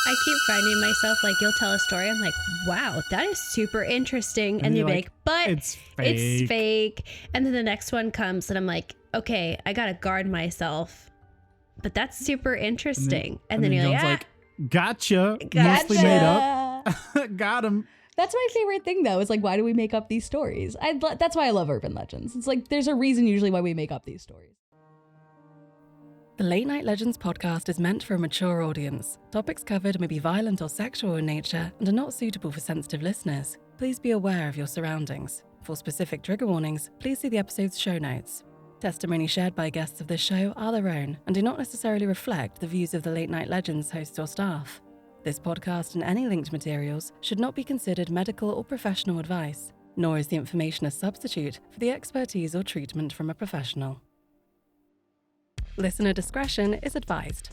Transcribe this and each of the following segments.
I keep finding myself, like, you'll tell a story, I'm like, wow, that is super interesting. And you'll be like, but it's fake. And then the next one comes and I'm like, okay, I gotta guard myself. But that's super interesting. And then you're like, gotcha. Mostly made up. Got him. That's my favorite thing, though. Is like, why do we make up these stories? That's why I love urban legends. It's like, there's a reason usually why we make up these stories. The Late Night Legends podcast is meant for a mature audience. Topics covered may be violent or sexual in nature and are not suitable for sensitive listeners. Please be aware of your surroundings. For specific trigger warnings, please see the episode's show notes. Testimony shared by guests of this show are their own and do not necessarily reflect the views of the Late Night Legends hosts or staff. This podcast and any linked materials should not be considered medical or professional advice, nor is the information a substitute for the expertise or treatment from a professional. Listener discretion is advised.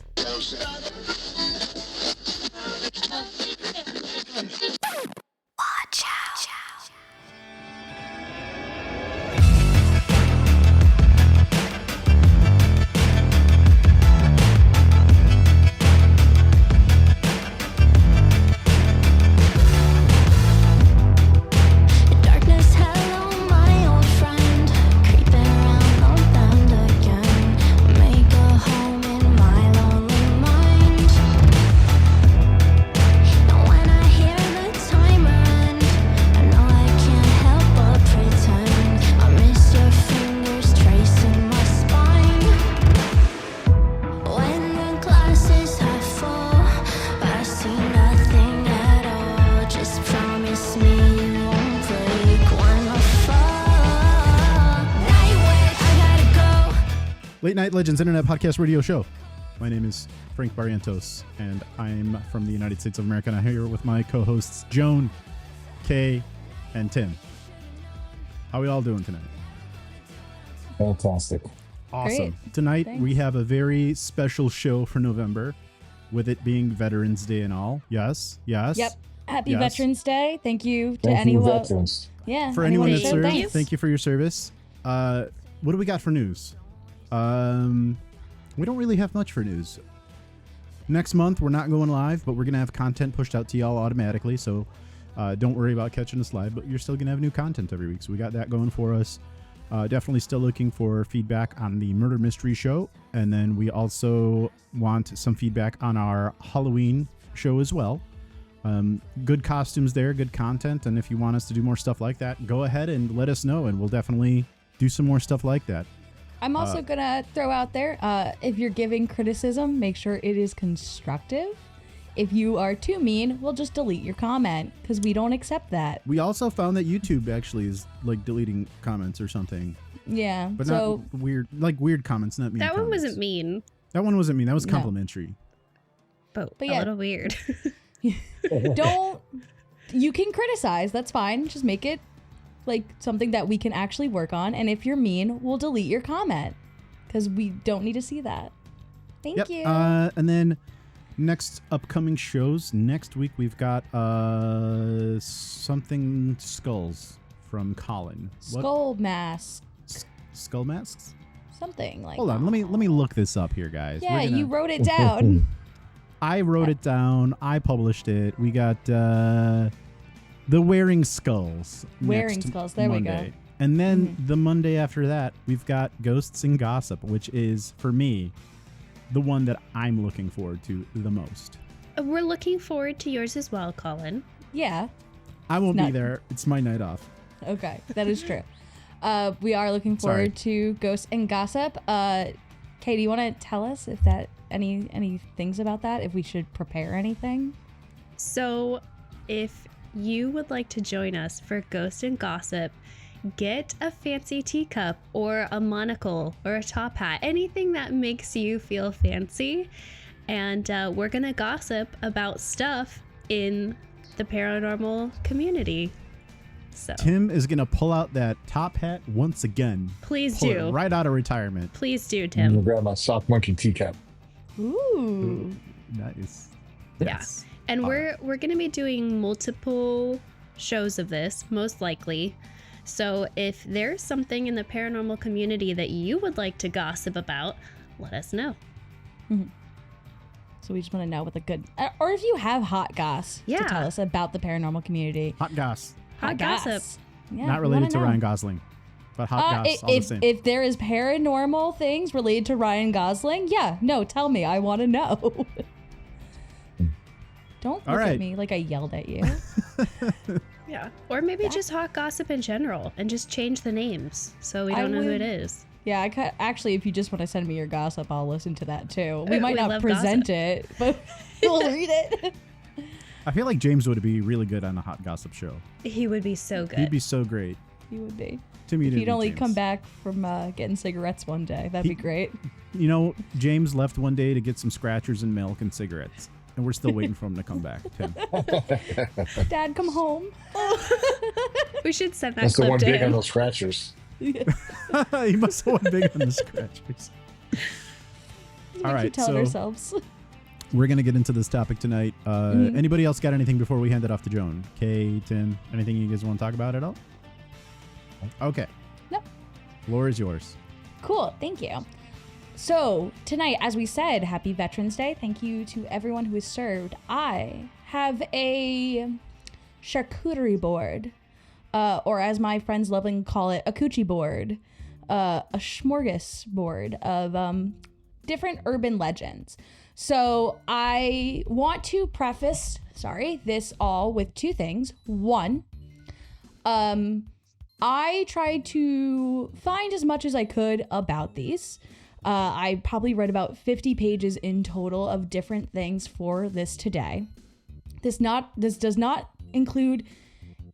Late Night Legends Internet Podcast Radio Show. My name is Frank Barrientos, and I'm from the United States of America, and I'm here with my co-hosts Joan, Kay, and Tim. How are we all doing tonight? Fantastic. Awesome. Great. Tonight Thanks. we have a very special show for November, with it being Veterans Day and all. Yes. Yep. Happy Yes. Veterans Day. Thank you to Thank you, anyone. veterans. Yeah. For anyone that Thank served, you. thank you for your service. What do we got for news? We don't really have much for news. Next month, we're not going live, but we're going to have content pushed out to y'all automatically, so don't worry about catching us live, but you're still going to have new content every week, so we got that going for us. Definitely still looking for feedback on the Murder Mystery Show, and then we also want some feedback on our Halloween show as well. Good costumes there, good content, and if you want us to do more stuff like that, go ahead and let us know, and we'll definitely do some more stuff like that. I'm also going to throw out there, if you're giving criticism, make sure it is constructive. If you are too mean, we'll just delete your comment because we don't accept that. We also found that YouTube actually is like deleting comments or something, Yeah. but So not weird comments, not mean that one comments. wasn't mean, That one wasn't mean. That was No. complimentary. but But a yeah. little weird. you can criticize. That's fine. Just make it like something that we can actually work on. And if you're mean, we'll delete your comment because we don't need to see that. Thank you. And then next upcoming shows. Next week we've got something skulls from Colin. Skull mask. Skull masks? Something like Hold on, that. let me look this up here, guys. Yeah, We're gonna- you wrote it down. I wrote it down. I published it. We got the Wearing Skulls. Wearing next Skulls, there we go. Monday. And then the Monday after that, we've got Ghosts and Gossip, which is, for me, the one that I'm looking forward to the most. We're looking forward to yours as well, Colin. Yeah. I won't be Not- there. It's my night off. Okay, that is true. We are looking forward to Ghosts and Gossip. Kay, do you want to tell us if that any things about that? If we should prepare anything? So, if you would like to join us for Ghost and Gossip, get a fancy teacup or a monocle or a top hat, anything that makes you feel fancy. And we're going to gossip about stuff in the paranormal community. So Tim is going to pull out that top hat once again. please Pull do. it right out of retirement. Please do, I'm gonna Tim. grab my sock monkey teacup. Ooh. Nice. Yeah. Yes. And All we're going to be doing multiple shows of this, most likely. So if there's something in the paranormal community that you would like to gossip about, let us know. So we just want to know what the good, or if you have hot goss to Yeah. tell us about the paranormal community. Hot goss. Hot gossip. Yeah, Not we related wanna to know. Ryan Gosling. But hot goss all the same. If there is paranormal things related to Ryan Gosling, yeah, no, tell me. I want to know. Don't look at me like I yelled at you. Yeah. Or maybe just hot gossip in general and just change the names so we don't know who it is. Yeah, actually, if you just want to send me your gossip, I'll listen to that too. We might We not love present it, but we'll read it. I feel like James would be really good on a hot gossip show. He would be so good. He'd be so great. He would be. To me, If he'd only James. come back from getting cigarettes one day, that'd be great. You know, James left one day to get some scratchers and milk and cigarettes. And we're still waiting for him to come back. Tim. Dad, come home. We should send that That's the clip one to big on him. those scratchers. He must have won big on the scratchers. We All right, keep telling so ourselves. we're going to get into this topic tonight. Anybody else got anything before we hand it off to Joan? Kay, Tim, anything you guys want to talk about at all? Okay. No. Floor is yours. Cool, thank you. So, tonight, as we said, happy Veterans Day. Thank you to everyone who has served. I have a charcuterie board, or as my friends lovingly call it, a coochie board, a smorgasbord of different urban legends. So, I want to preface, this all with two things. One, I tried to find as much as I could about these. I probably read about 50 pages in total of different things for this today. This does not include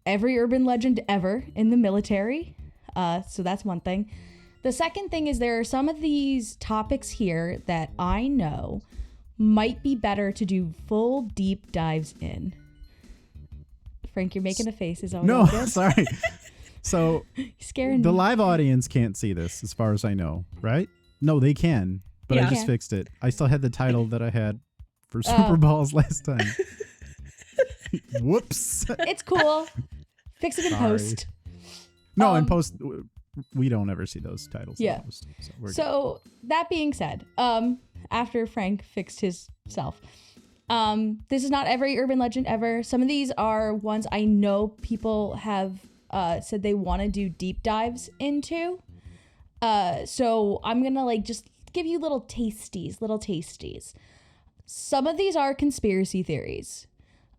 every urban legend ever in the military. So that's one thing. The second thing is there are some of these topics here that I know might be better to do full deep dives in. Frank, you're making a face. Is that No, all good? sorry. So Scaring the me. live audience can't see this as far as I know, right? No, they can, but I Yeah. just fixed it. I still had the title that I had for Super Balls last time. Whoops. It's cool. Fix it in Sorry. post. No, in post, we don't ever see those titles. in Yeah. post, so we're good. So that being said, after Frank fixed his self, this is not every urban legend ever. Some of these are ones I know people have said they want to do deep dives into. So I'm gonna just give you little tasties. Some of these are conspiracy theories.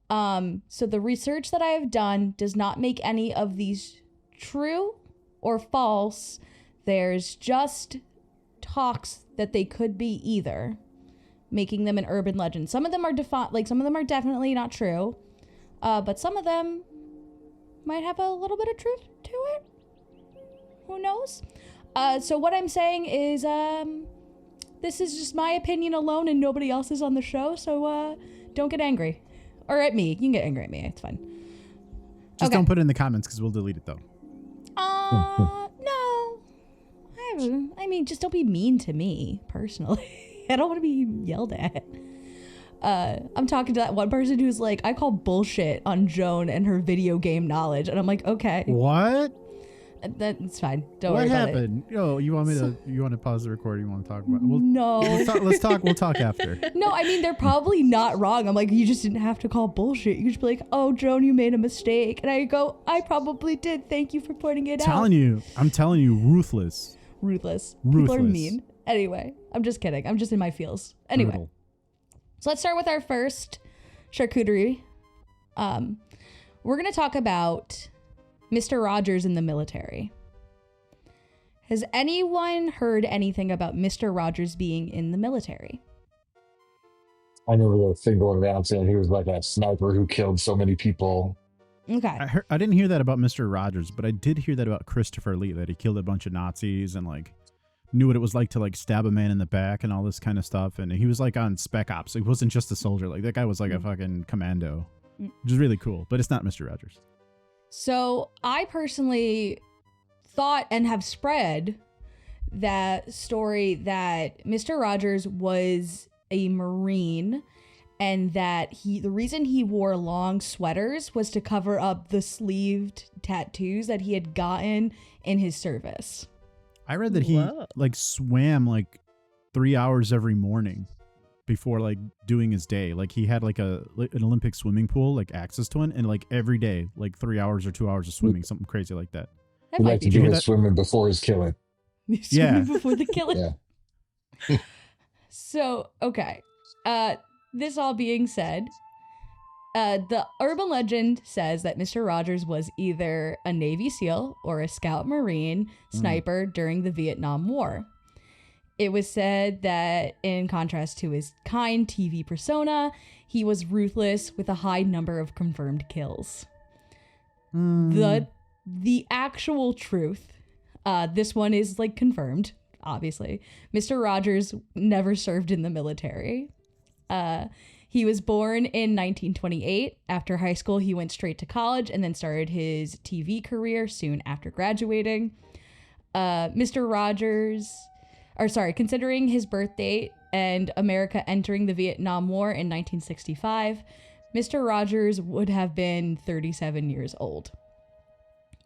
So the research that I have done does not make any of these true or false. There's just talks that they could be either, making them an urban legend. Some of them are some of them are definitely not true, but some of them might have a little bit of truth to it. Who knows? So what I'm saying is, this is just my opinion alone and nobody else is on the show, so don't get angry. Or at me. You can get angry at me. It's fine. Just okay. don't put it in the comments because we'll delete it though. No. I mean, just don't be mean to me, personally. I don't want to be yelled at. I'm talking to that one person who's like, I call bullshit on Joan and her video game knowledge. And I'm like, okay. What? That's fine. Don't What worry about it. happened? Yo, you want to pause the recording? You want to talk about? No. Let's talk. We'll talk after. No, I mean, they're probably not wrong. I'm like, you just didn't have to call bullshit. You could just be like, oh, Joan, you made a mistake. And I go, I probably did. Thank you for pointing it out. I'm telling you, ruthless. Ruthless. People are Ruthless. mean. Anyway, I'm just kidding. I'm just in my feels. Anyway. Brutal. So let's start with our first charcuterie. We're going to talk about Mr. Rogers in the military. Has anyone heard anything about Mr. Rogers being in the military? I remember the thing going around saying he was like a sniper who killed so many people. Okay. I didn't hear that about Mr. Rogers, but I did hear that about Christopher Lee, that he killed a bunch of Nazis and knew what it was like to stab a man in the back and all this kind of stuff. And he was on Spec Ops. He wasn't just a soldier. That guy was a fucking commando, which is really cool. But it's not Mr. Rogers. So I personally thought and have spread that story that Mr. Rogers was a Marine and that the reason he wore long sweaters was to cover up the sleeved tattoos that he had gotten in his service. I read that he Whoa. swam 3 hours every morning before like doing his day. Like he had like an Olympic swimming pool, like access to it, and like every day, like 3 hours or 2 hours of swimming, something crazy like that. That He might liked be to do true. his swimming before his killing. Yeah. before the killing. Yeah. So, okay. This all being said, the urban legend says that Mr. Rogers was either a Navy SEAL or a Scout Marine sniper during the Vietnam War. It was said that, in contrast to his kind TV persona, he was ruthless with a high number of confirmed kills. The actual truth, this one is like confirmed, obviously. Mr. Rogers never served in the military. He was born in 1928. After high school, he went straight to college and then started his TV career soon after graduating. Mr. Rogers, considering his birth date and America entering the Vietnam War in 1965, Mr. Rogers would have been 37 years old.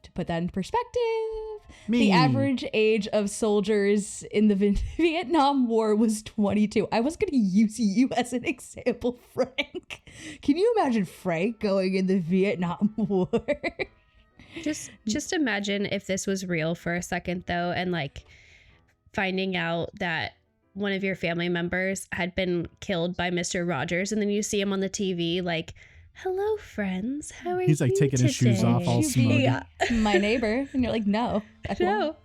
To put that in perspective, the average age of soldiers in the Vietnam War was 22. I was going to use you as an example, Frank. Can you imagine Frank going in the Vietnam War? Just imagine if this was real for a second, though, and like finding out that one of your family members had been killed by Mr. Rogers, and then you see him on the TV like, hello, friends. How are you? He's like taking his shoes today?" off all smug. Yeah. My neighbor. And you're like, no. I No.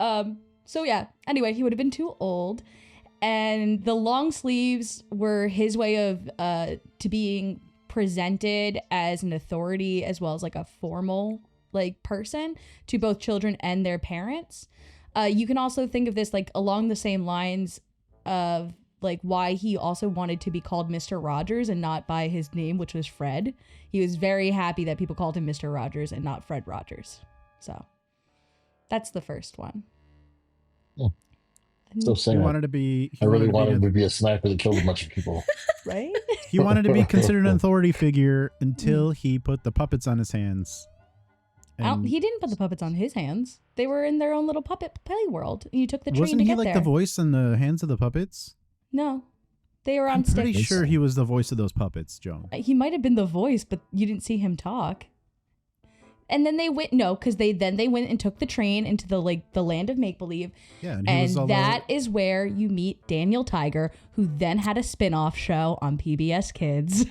won't. So yeah, anyway, he would have been too old. And the long sleeves were his way of to being presented as an authority as well as like a formal like person to both children and their parents. You can also think of this like along the same lines of like why he also wanted to be called Mr. Rogers and not by his name, which was Fred. He was very happy that people called him Mr. Rogers and not Fred Rogers. So that's the first one. Oh. So sad. He wanted to be. I really wanted him to be a sniper that killed a bunch of people. Right? He wanted to be considered an authority figure until he put the puppets on his hands. And He didn't put the puppets on his hands. They were in their own little puppet play world. You took the train wasn't to he get like there. the voice in the hands of the puppets? No, they were on I'm pretty stage. sure he was the voice of those puppets, Joan. He might have been the voice, but you didn't see him talk. And then they went because they went and took the train into the land of make believe. Yeah, and he was all that is where you meet Daniel Tiger, who then had a spin-off show on PBS Kids.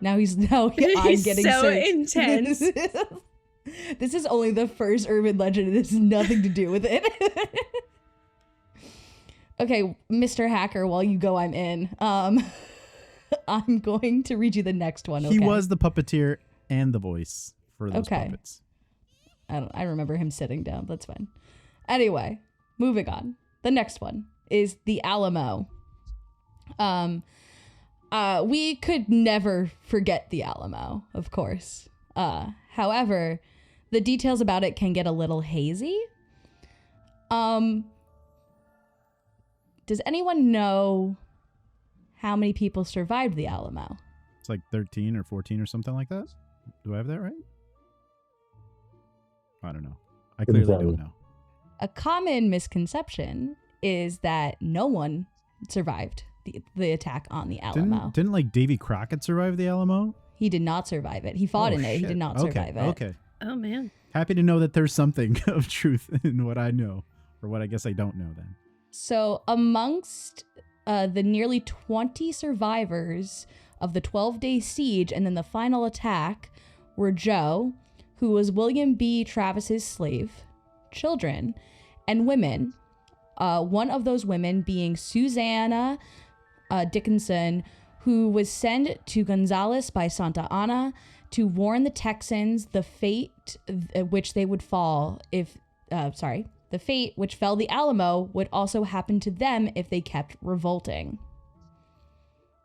I'm He's getting so sick. intense. This is only the first urban legend. It has nothing to do with it. Okay, Mr. Hacker, while you go, I'm in. I'm going to read you the next one. Okay? He was the puppeteer and the voice for those Okay. puppets. I remember him sitting down. That's fine. Anyway, moving on. The next one is the Alamo. We could never forget the Alamo, of course. However, the details about it can get a little hazy. Does anyone know how many people survived the Alamo? It's like 13 or 14 or something like that. Do I have that right? I don't know. I clearly don't know. A common misconception is that no one survived the attack on the Alamo. Didn't like Davy Crockett survive the Alamo? He did not survive it. He fought in it. He shit. did not survive it. Okay. Oh, man. Happy to know that there's something of truth in what I know, or what I guess I don't know then. So amongst the nearly 20 survivors of the 12-day siege and then the final attack were Joe, who was William B. Travis's slave, children, and women. One of those women being Susanna Dickinson, who was sent to Gonzales by Santa Ana to warn the Texans the fate which they would fall if, the fate which fell the Alamo would also happen to them if they kept revolting.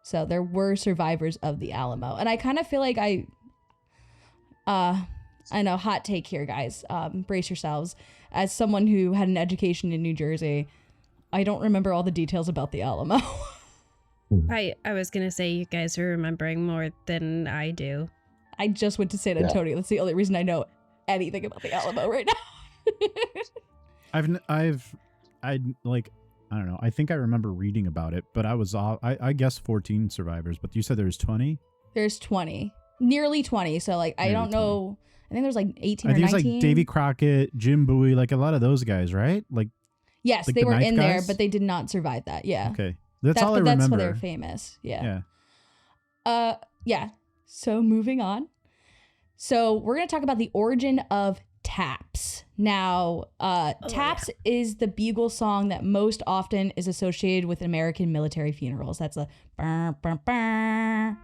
So there were survivors of the Alamo. And I kind of feel like I know, hot take here, guys. Brace yourselves. As someone who had an education in New Jersey, I don't remember all the details about the Alamo. I was going to say you guys are remembering more than I do. I just went to San Antonio. That's the only reason I know anything about the Alamo right now. I don't know. I think I remember reading about it, but I was off. I guess 14 survivors, but you said there's 20? There's 20. Nearly 20. So, like, I don't know. I think there's like 18 I or think 19. it's like Davy Crockett, Jim Bowie, like a lot of those guys, right? Like, yes, like they the were knife in there, guys? but they did not survive that. Yeah. Okay. That's all I That's remember. why they're famous. Yeah. Yeah. Yeah. So moving on. So we're going to talk about the origin of taps. Now, taps is the bugle song that most often is associated with American military funerals. That's a burr, burr, burr,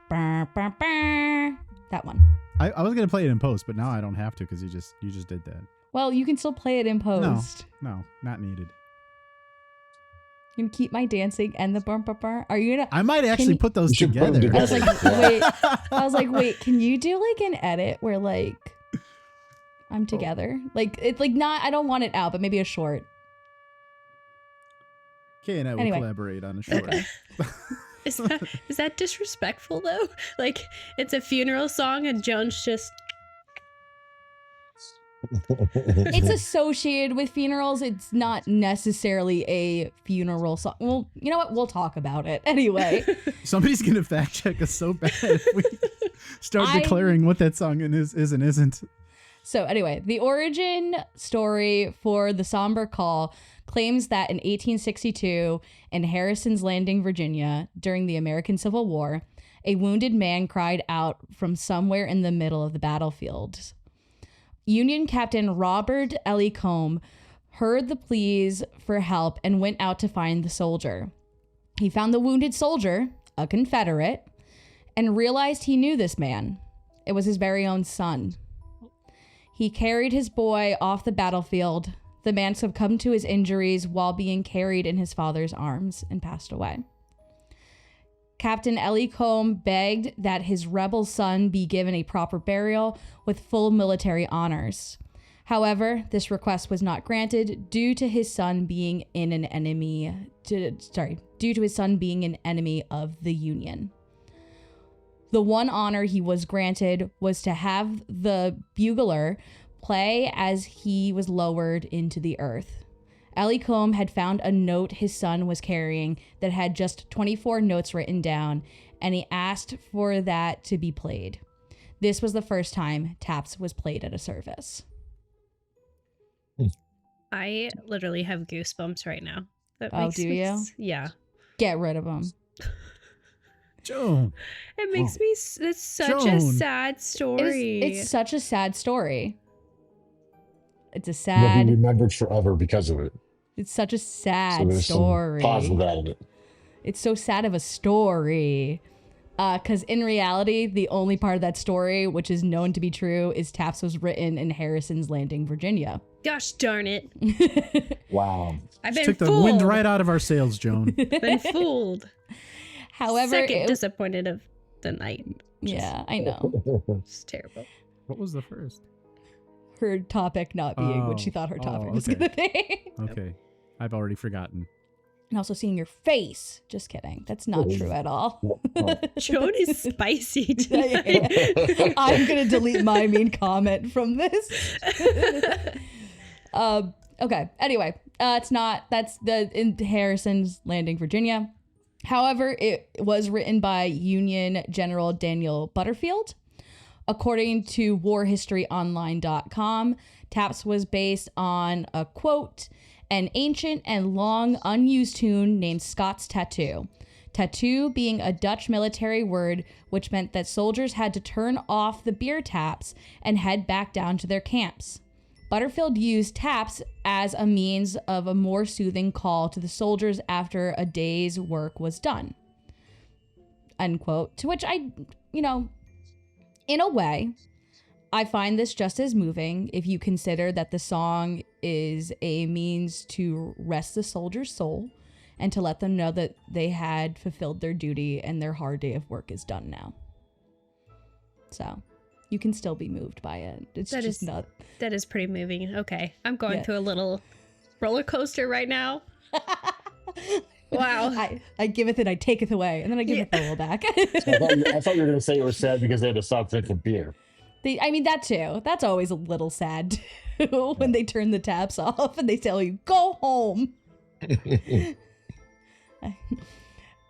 burr, burr, burr. That one. I was gonna play it in post, but now I don't have to because you just did that. Well, you can still play it in post. No, not needed. You can keep my dancing and the burr, burr, burr. Are you gonna? I might actually put those You should put 'em together. I was like, Yeah. wait. I was like, wait. Can you do like an edit where like I'm together? Like it's like not. I don't want it out, but maybe a short. Kay and I will Anyway. collaborate on a short. Okay. Is that disrespectful though? Like it's a funeral song and Joan's just It's associated with funerals. It's not necessarily a funeral song. Well, you know what? We'll talk about it anyway. Somebody's gonna fact check us so bad if we start declaring what that song is and isn't. So anyway, the origin story for the Somber Call claims that in 1862 in Harrison's Landing, Virginia, during the American Civil War, a wounded man cried out from somewhere in the middle of the battlefield. Union Captain Robert Ellicombe heard the pleas for help and went out to find the soldier. He found the wounded soldier, a Confederate, and realized he knew this man. It was his very own son. He carried his boy off the battlefield. The man succumbed to his injuries while being carried in his father's arms and passed away. Captain Ellicombe begged that his rebel son be given a proper burial with full military honors. However, this request was not granted due to his son being an enemy of the Union. The one honor he was granted was to have the bugler play as he was lowered into the earth. Ellicombe had found a note his son was carrying that had just 24 notes written down, and he asked for that to be played. This was the first time taps was played at a service. I literally have goosebumps right now. That Oh, makes do me you? Yeah. Get rid of them. Joan. It makes me it's such a Joan. sad story. It's such a sad story. It's a You'll sad. be remembered forever because of it. It's such a So sad there's story. some positive out of it. It's so sad of a story. Because in reality, the only part of that story, which is known to be true, is taps was written in Harrison's Landing, Virginia. Gosh darn it. Wow. I've She been took the fooled. wind right out of our sails, Joan. Been fooled. However, Second disappointed of the night. yeah, I know. It's terrible. What was the first? Her topic not being what she thought her topic was okay. going to be. Okay. I've already forgotten. And also seeing your face. Just kidding. That's not true at all. Joan is spicy tonight. I'm going to delete my mean comment from this. Okay. Anyway, it's not. That's in Harrison's Landing, Virginia. However, it was written by Union General Daniel Butterfield. According to warhistoryonline.com, taps was based on a quote, an ancient and long unused tune named Scots Tattoo. Tattoo being a Dutch military word, which meant that soldiers had to turn off the beer taps and head back down to their camps. Butterfield used taps as a means of a more soothing call to the soldiers after a day's work was done. Unquote. To which I, in a way, I find this just as moving if you consider that the song is a means to rest the soldier's soul and to let them know that they had fulfilled their duty and their hard day of work is done now. So you can still be moved by it. It's That just is- not. That is pretty moving. Okay. I'm going Yeah. through a little roller coaster right now. Wow. I giveth it, I taketh away, and then I give it a little back. I thought you were going to say it was sad because they had to stop drinking beer. That too. That's always a little sad too, when they turn the taps off and they tell you, go home.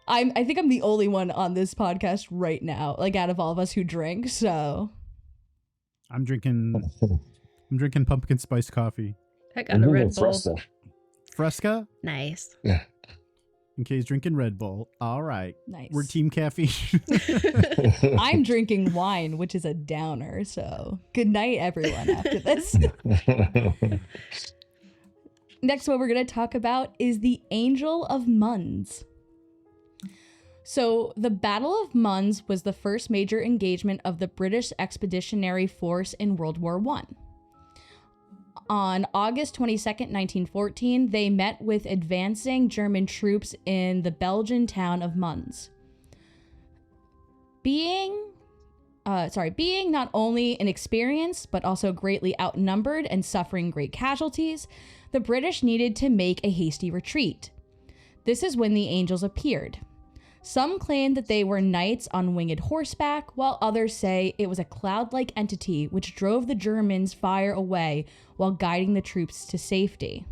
I think I'm the only one on this podcast right now, like out of all of us who drink. So I'm drinking pumpkin spice coffee. I got a Red Bull. Fresca? Nice. Yeah. In case drinking Red Bull. All right. nice. We're team caffeine. I'm drinking wine, which is a downer. So good night, everyone. After this. Next, what we're going to talk about is the Angel of Mons. So, the Battle of Mons was the first major engagement of the British Expeditionary Force in World War I. On August 22nd, 1914, they met with advancing German troops in the Belgian town of Mons. Being not only inexperienced, but also greatly outnumbered and suffering great casualties, the British needed to make a hasty retreat. This is when the angels appeared. Some claim that they were knights on winged horseback, while others say it was a cloud-like entity which drove the Germans' fire away while guiding the troops to safety.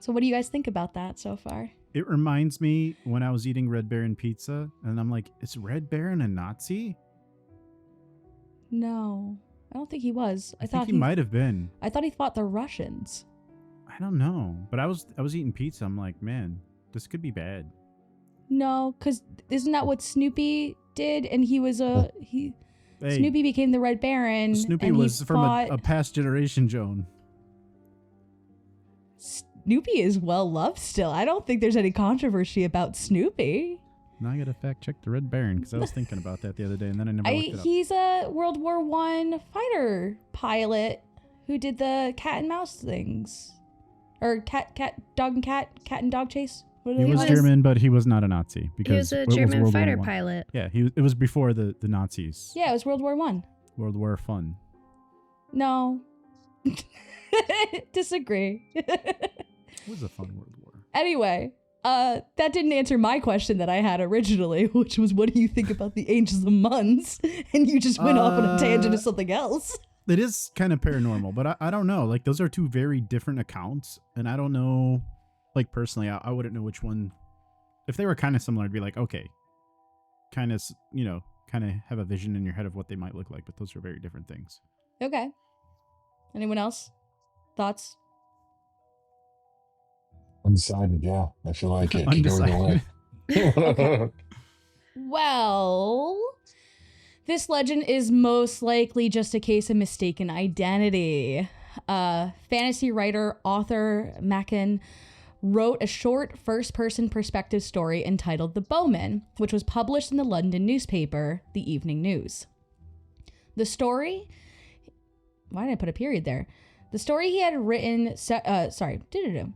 So what do you guys think about that so far? It reminds me when I was eating Red Baron pizza, and I'm like, is Red Baron a Nazi? No, I don't think he was. I think he might have been. I thought he fought the Russians. I don't know, but I was eating pizza. I'm like, man, this could be bad. No, because isn't that what Snoopy did? And he was Hey, Snoopy became the Red Baron. Snoopy and was from a past generation, Joan. Snoopy is well loved still. I don't think there's any controversy about Snoopy. Now I gotta fact check the Red Baron because I was thinking about that the other day and then I never looked it up. He's a World War I fighter pilot who did the cat and mouse things, or dog and dog chase. What He was German, but he was not a Nazi because He was a it was German World fighter War I. pilot. Yeah, it was before the Nazis. Yeah, it was World War I. World War Fun. No. Disagree. It was a fun World War. Anyway, that didn't answer my question that I had originally, which was, what do you think about the Angels of Mons? And you just went off on a tangent to something else. It is kind of paranormal, but I don't know. Like, those are two very different accounts, and I don't know. Like, personally, I wouldn't know which one. If they were kind of similar, I'd be like, okay, kind of have a vision in your head of what they might look like, but those are very different things. Okay. Anyone else? Thoughts? Undecided, yeah. I feel like it could go either way. Well, this legend is most likely just a case of mistaken identity. Fantasy writer Arthur Machen wrote a short first-person perspective story entitled The Bowman, which was published in the London newspaper, The Evening News. The story... Why did I put a period there? The story he had written...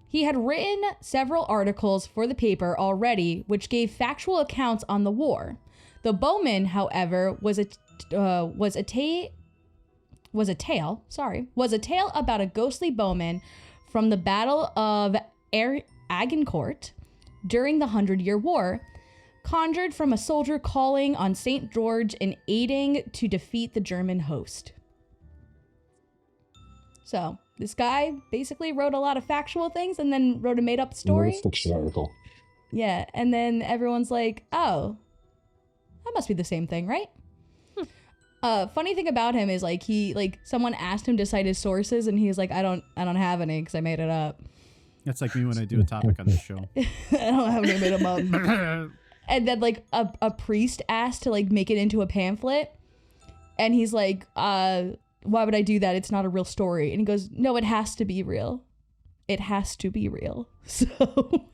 He had written several articles for the paper already, which gave factual accounts on the war. The Bowman, however, was a tale about a ghostly bowman from the Battle of Agincourt during the 100-Year War, conjured from a soldier calling on St. George and aiding to defeat the German host. So, this guy basically wrote a lot of factual things and then wrote a made-up story. Wrote a fiction article. Yeah, and then everyone's like, oh, that must be the same thing, right? Funny thing about him is someone asked him to cite his sources and he's like, I don't have any because I made it up. That's like me when I do a topic on this show. I don't have any made them up. And then a priest asked to make it into a pamphlet, and he's like, why would I do that? It's not a real story. And he goes, no, it has to be real. It has to be real. So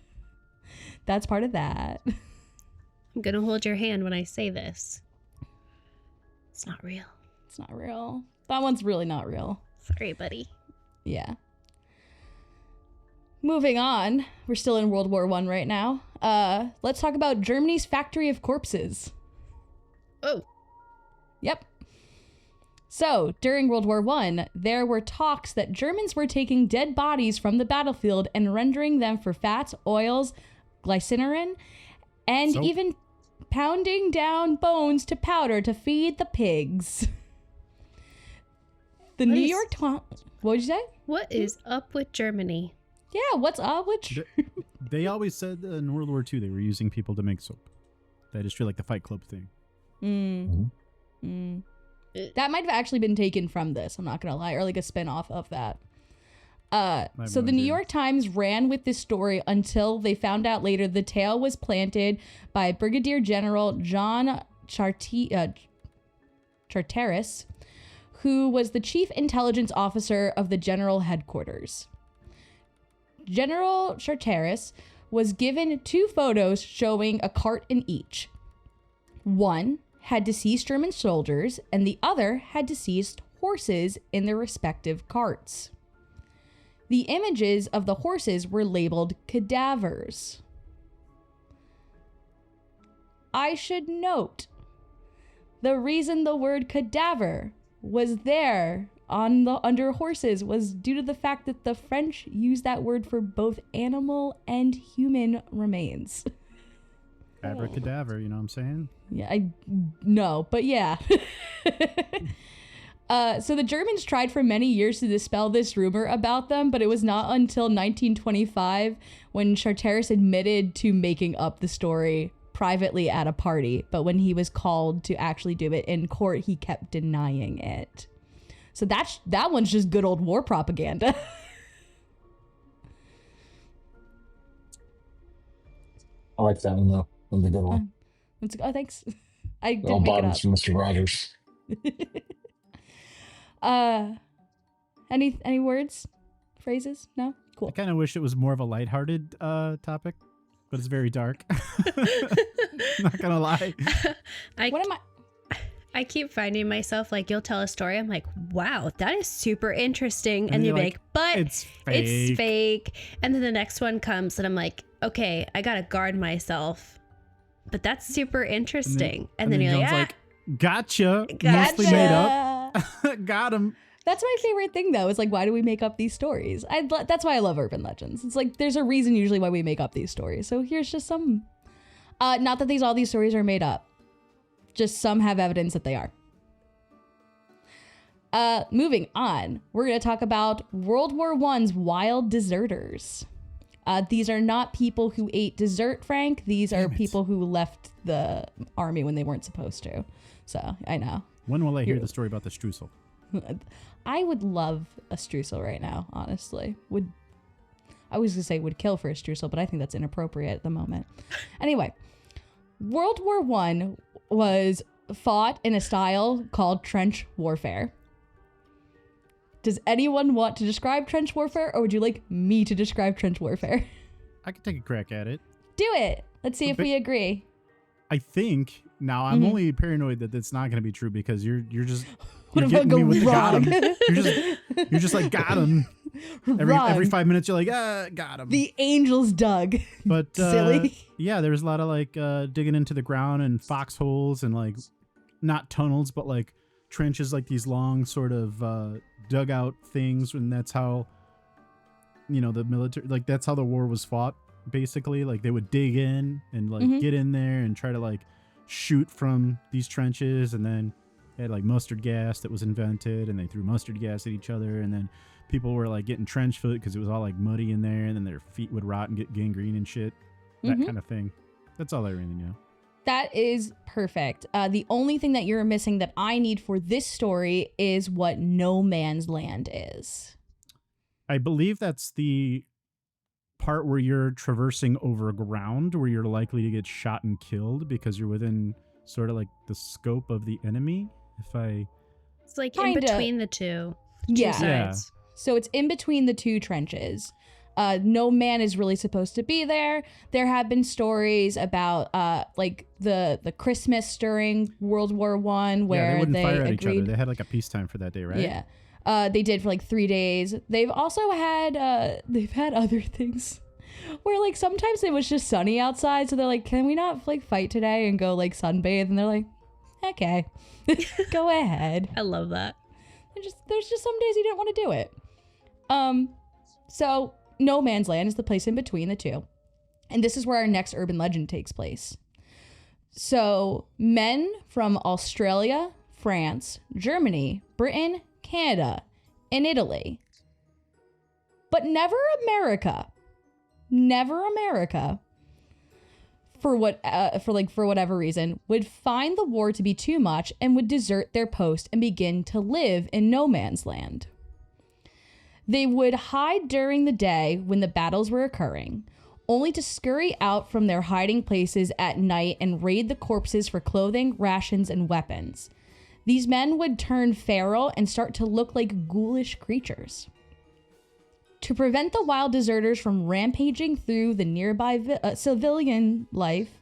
that's part of that. I'm gonna hold your hand when I say this. It's not real. It's not real. That one's really not real. Sorry, buddy. Yeah. Moving on. We're still in World War I right now. Let's talk about Germany's factory of corpses. Oh. Yep. So, during World War I, there were talks that Germans were taking dead bodies from the battlefield and rendering them for fats, oils, glycerin, and even pounding down bones to powder to feed the pigs. The New York Times. What would you say? What is up with Germany? Yeah, what's up with They always said in World War II they were using people to make soap. That is true, like the Fight Club thing. That might have actually been taken from this, I'm not going to lie, or like a spinoff of that. So the New York Times ran with this story until they found out later the tale was planted by Brigadier General John Charteris, who was the chief intelligence officer of the general headquarters. General Charteris was given 2 photos showing a cart in each. One had deceased German soldiers, and the other had deceased horses in their respective carts. The images of the horses were labeled cadavers. I should note, the reason the word cadaver was there under horses was due to the fact that the French used that word for both animal and human remains. Abracadabra, you know what I'm saying? Yeah, I know, but yeah. So the Germans tried for many years to dispel this rumor about them, but it was not until 1925 when Charteris admitted to making up the story privately at a party. But when he was called to actually do it in court, he kept denying it. So that one's just good old war propaganda. I like that one though. That's a good one. Oh, thanks. I didn't All make it bottoms up. from Mr. Rogers. Any words, phrases? No? Cool. I kind of wish it was more of a lighthearted topic, but it's very dark. Not gonna lie. I keep finding myself like, you'll tell a story, I'm like, wow, that is super interesting, and you're like, but it's fake. And then the next one comes and I'm like, okay, I gotta guard myself, but that's super interesting. And then you're like, gotcha. Mostly made up. Got him. That's my favorite thing, though, is like, why do we make up these stories? That's why I love urban legends. It's like, there's a reason usually why we make up these stories. So here's just some. Not that all these stories are made up. Just some have evidence that they are. Moving on, we're going to talk about World War I's wild deserters. These are not people who ate dessert, Frank. These are people who left the army when they weren't supposed to. So, I know. When will I hear the story about the streusel? I would love a streusel right now, honestly. I was going to say would kill for a streusel, but I think that's inappropriate at the moment. Anyway, World War I was fought in a style called trench warfare. Does anyone want to describe trench warfare, or would you like me to describe trench warfare? I could take a crack at it. Do it. Let's see if we agree. I think now I'm only paranoid that that's not going to be true because you're just What you're if I getting go me with the got wrong? him. You're just like got him. Every 5 minutes you're like got him. The angels dug. But silly. Yeah, there's a lot of like digging into the ground and foxholes and like not tunnels but like trenches, like these long sort of dugout things, and that's how the military, like that's how the war was fought basically. Like they would dig in and like get in there and try to like shoot from these trenches, and then they had like mustard gas that was invented, and they threw mustard gas at each other, and then people were like getting trench foot because it was all like muddy in there, and then their feet would rot and get gangrene and shit, that kind of thing. That's all I really know. That is perfect. The only thing that you're missing that I need for this story is what no man's land is. I believe that's the part where you're traversing over ground where you're likely to get shot and killed because you're within sort of like the scope of the enemy. It's like Kinda. in between the two Yeah. sides. So it's in between the two trenches. No man is really supposed to be there. There have been stories about like the Christmas during World War I where they wouldn't fire at each other. agreed. They had like a peacetime for that day, right? Yeah. They did for like 3 days. They've also had they've had other things where like sometimes it was just sunny outside, so they're like, can we not like fight today and go like sunbathe? And they're like, okay, go ahead. I love that. There's just some days you didn't want to do it. So no man's land is the place in between the two. And this is where our next urban legend takes place. So men from Australia, France, Germany, Britain, Canada, and Italy. But never America. Never America. For whatever reason, would find the war to be too much and would desert their post and begin to live in no man's land. They would hide during the day when the battles were occurring, only to scurry out from their hiding places at night and raid the corpses for clothing, rations, and weapons. These men would turn feral and start to look like ghoulish creatures. To prevent the wild deserters from rampaging through the nearby civilian life,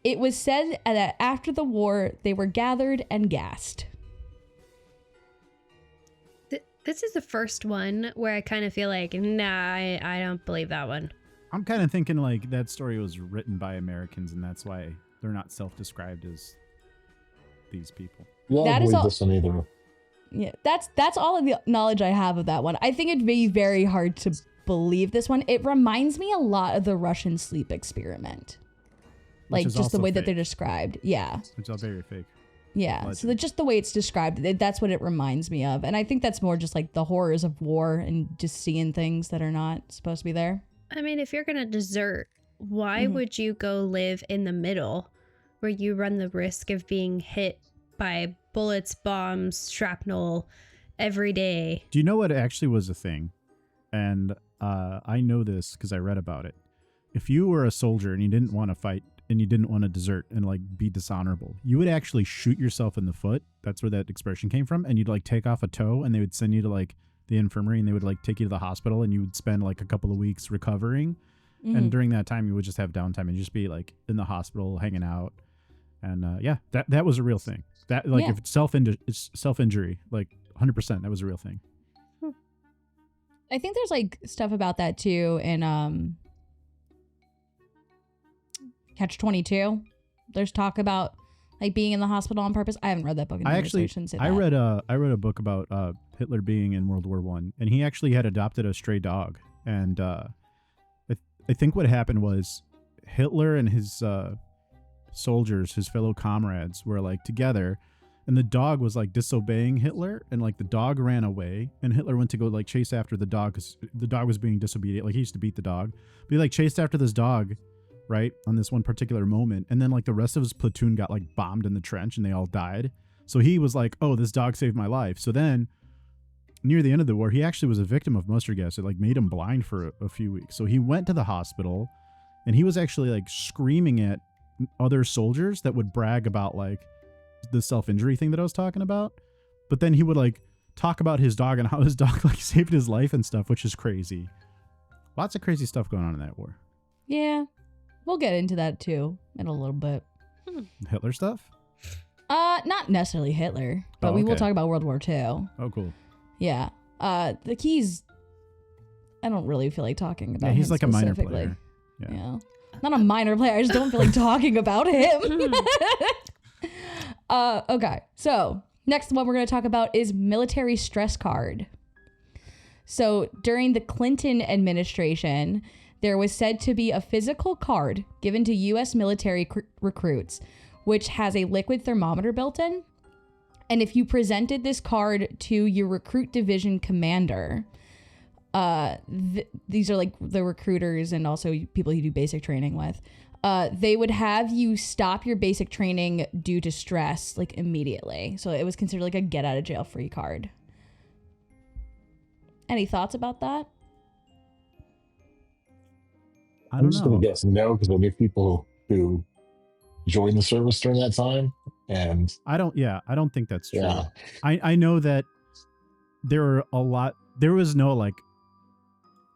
it was said that after the war, they were gathered and gassed. This is the first one where I kind of feel like, nah, I don't believe that one. I'm kind of thinking like that story was written by Americans, and that's why they're not self-described as these people. Yeah, I That don't is believe all- this one either. Yeah, that's all of the knowledge I have of that one. I think it'd be very hard to believe this one. It reminds me a lot of the Russian sleep experiment. Like, is just the also way that fake. they're described. Yeah. Which is very fake. Yeah. So Legend. just the way it's described, that's what it reminds me of. And I think that's more just like the horrors of war and just seeing things that are not supposed to be there. I mean, if you're going to desert, why would you go live in the middle where you run the risk of being hit by bullets, bombs, shrapnel every day? Do you know what actually was a thing? And I know this because I read about it. If you were a soldier and you didn't want to fight and you didn't want to desert and like be dishonorable, you would actually shoot yourself in the foot. That's where that expression came from. And you'd like take off a toe and they would send you to like the infirmary and they would like take you to the hospital and you would spend like a couple of weeks recovering. And during that time, you would just have downtime and just be like in the hospital hanging out. And yeah, that was a real thing. That like if it's self-injury, like 100%, that was a real thing. I think there's like stuff about that too in Catch-22. There's talk about like being in the hospital on purpose. I haven't read that book in years, so I shouldn't say I that. read a book about Hitler being in World War I, and he actually had adopted a stray dog. And I think what happened was Hitler and his soldiers, his fellow comrades, were like together, and the dog was like disobeying Hitler, and like the dog ran away, and Hitler went to go like chase after the dog because the dog was being disobedient. Like he used to beat the dog, but he like chased after this dog, right, on this one particular moment, and then like the rest of his platoon got like bombed in the trench and they all died. So he was like, oh, this dog saved my life. So then near the end of the war, he actually was a victim of mustard gas. It like made him blind for a few weeks. So he went to the hospital and he was actually like screaming at other soldiers that would brag about like the self-injury thing that I was talking about. But then he would like talk about his dog and how his dog like saved his life and stuff, which is crazy. Lots of crazy stuff going on in that war. Yeah. We'll get into that too in a little bit. Hitler stuff? Not necessarily Hitler, but we will okay. talk about World War II. Oh, cool. Yeah. The keys, I don't really feel like talking about Yeah, he's him like a minor specifically. player. Yeah. Not a minor player. I just don't feel like talking about him. Okay. So next one we're going to talk about is military stress card. So during the Clinton administration, there was said to be a physical card given to U.S. military recruits, which has a liquid thermometer built in. And if you presented this card to your recruit division commander, these are like the recruiters and also people you do basic training with, they would have you stop your basic training due to stress like immediately. So it was considered like a get out of jail free card. Any thoughts about that? I'm just going to guess no, because there'll be people who joined the service during that time. And I don't think that's true. Yeah. I know that there was no like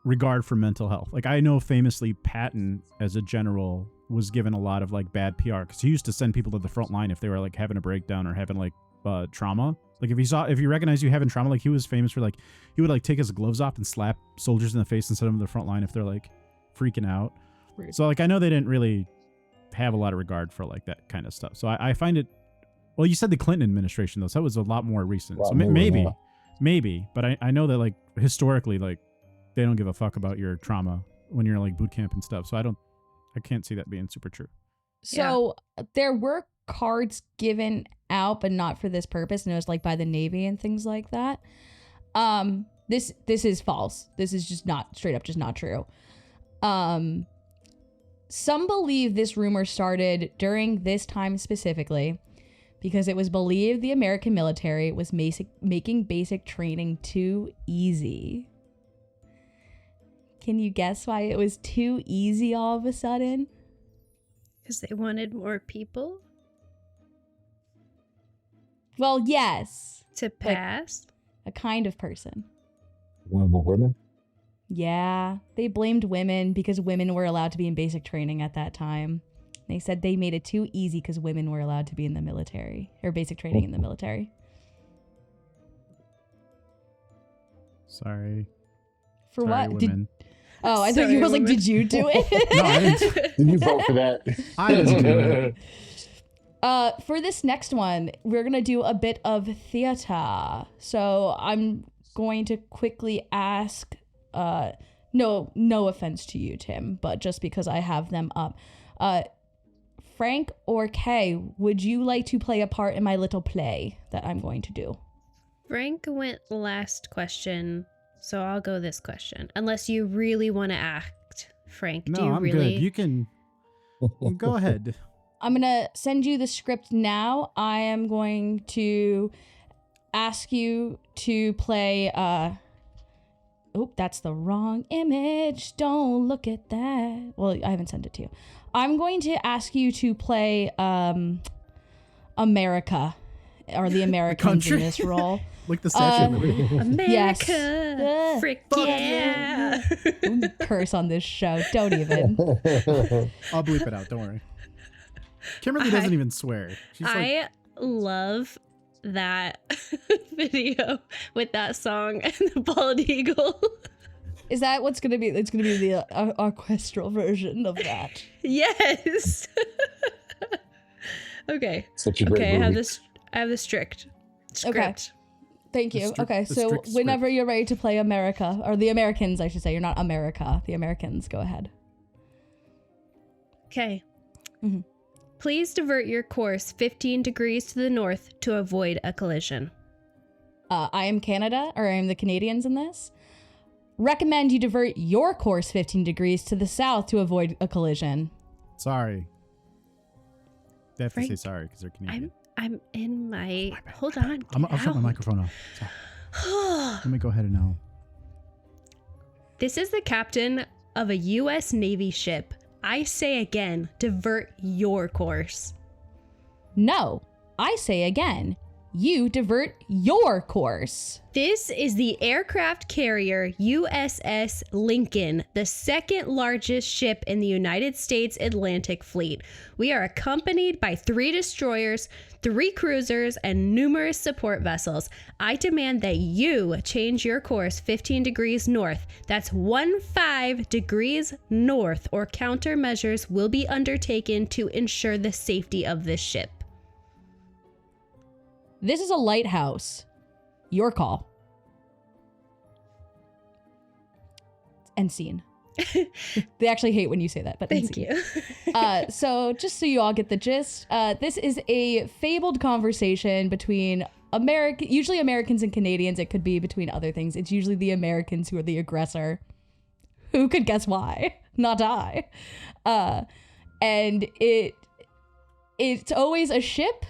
regard for mental health. Like I know famously Patton as a general was given a lot of like bad PR because he used to send people to the front line if they were like having a breakdown or having like trauma. Like if he recognized you having trauma, like he was famous for like, he would like take his gloves off and slap soldiers in the face and send them to the front line if they're like freaking out. Weird. So like I know they didn't really have a lot of regard for like that kind of stuff. So I find it, well, you said the Clinton administration though, so that was a lot more recent. So maybe, but I know that like historically, like they don't give a fuck about your trauma when you're like boot camp and stuff. So I can't see that being super true. So there were cards given out, but not for this purpose, and it was like by the Navy and things like that. This is false. This is just not straight up, just not true. Some believe this rumor started during this time specifically because it was believed the American military was making basic training too easy. Can you guess why it was too easy all of a sudden? Because they wanted more people Well, yes. to pass. A kind of person. One of the women? Yeah, they blamed women because women were allowed to be in basic training at that time. They said they made it too easy because women were allowed to be in the military, or basic training in the military. Sorry. For Sorry, what? women. I thought Sorry, you was like, women. did you do it? No, I didn't. Did you vote for that? I didn't do it. For this next one, we're going to do a bit of theater. So I'm going to quickly ask, no offense to you, Tim, but just because I have them up. Frank or Kay, would you like to play a part in my little play that I'm going to do? Frank went last question, so I'll go this question. Unless you really want to act, Frank. No, do you I'm really? good. You can go ahead. I'm going to send you the script now. I am going to ask you to play... Oh, that's the wrong image. Don't look at that. Well, I haven't sent it to you. I'm going to ask you to play America, or the Americans in country? this role. Like the Statue of Liberty. America! Yes. Frick Fuck yeah! Curse on this show. Don't even. I'll bleep it out. Don't worry. Kimberly doesn't even swear. She's like, I love that video with that song and the bald eagle. Is that what's going to be? It's going to be the orchestral version of that. Yes. Okay. Such a great Okay, movie. I have the script. Okay. Thank you. Okay, the so strict whenever script. you're ready to play America, or the Americans, I should say. You're not America. The Americans. Go ahead. Okay. Mhm. Please divert your course 15 degrees to the north to avoid a collision. I am Canada, or I am the Canadians in this. Recommend you divert your course 15 degrees to the south to avoid a collision. sorry. They have to say Frank, sorry because they're Canadian. I'm in my... bad, Hold on. I'll shut my microphone off. Sorry. Let me go ahead and now. This is the captain of a U.S. Navy ship. I say again, divert your course. No, I say again, you divert your course. This is the aircraft carrier USS Lincoln, the second largest ship in the United States Atlantic Fleet. We are accompanied by 3 destroyers, 3 cruisers, and numerous support vessels. I demand that you change your course 15 degrees north. That's 15 degrees north, or countermeasures will be undertaken to ensure the safety of this ship. This is a lighthouse. Your call. End scene. They actually hate when you say that, but end Thank scene. you. So just so you all get the gist, this is a fabled conversation between usually Americans and Canadians. It could be between other things. It's usually the Americans who are the aggressor. Who could guess why? Not I. And it's always a ship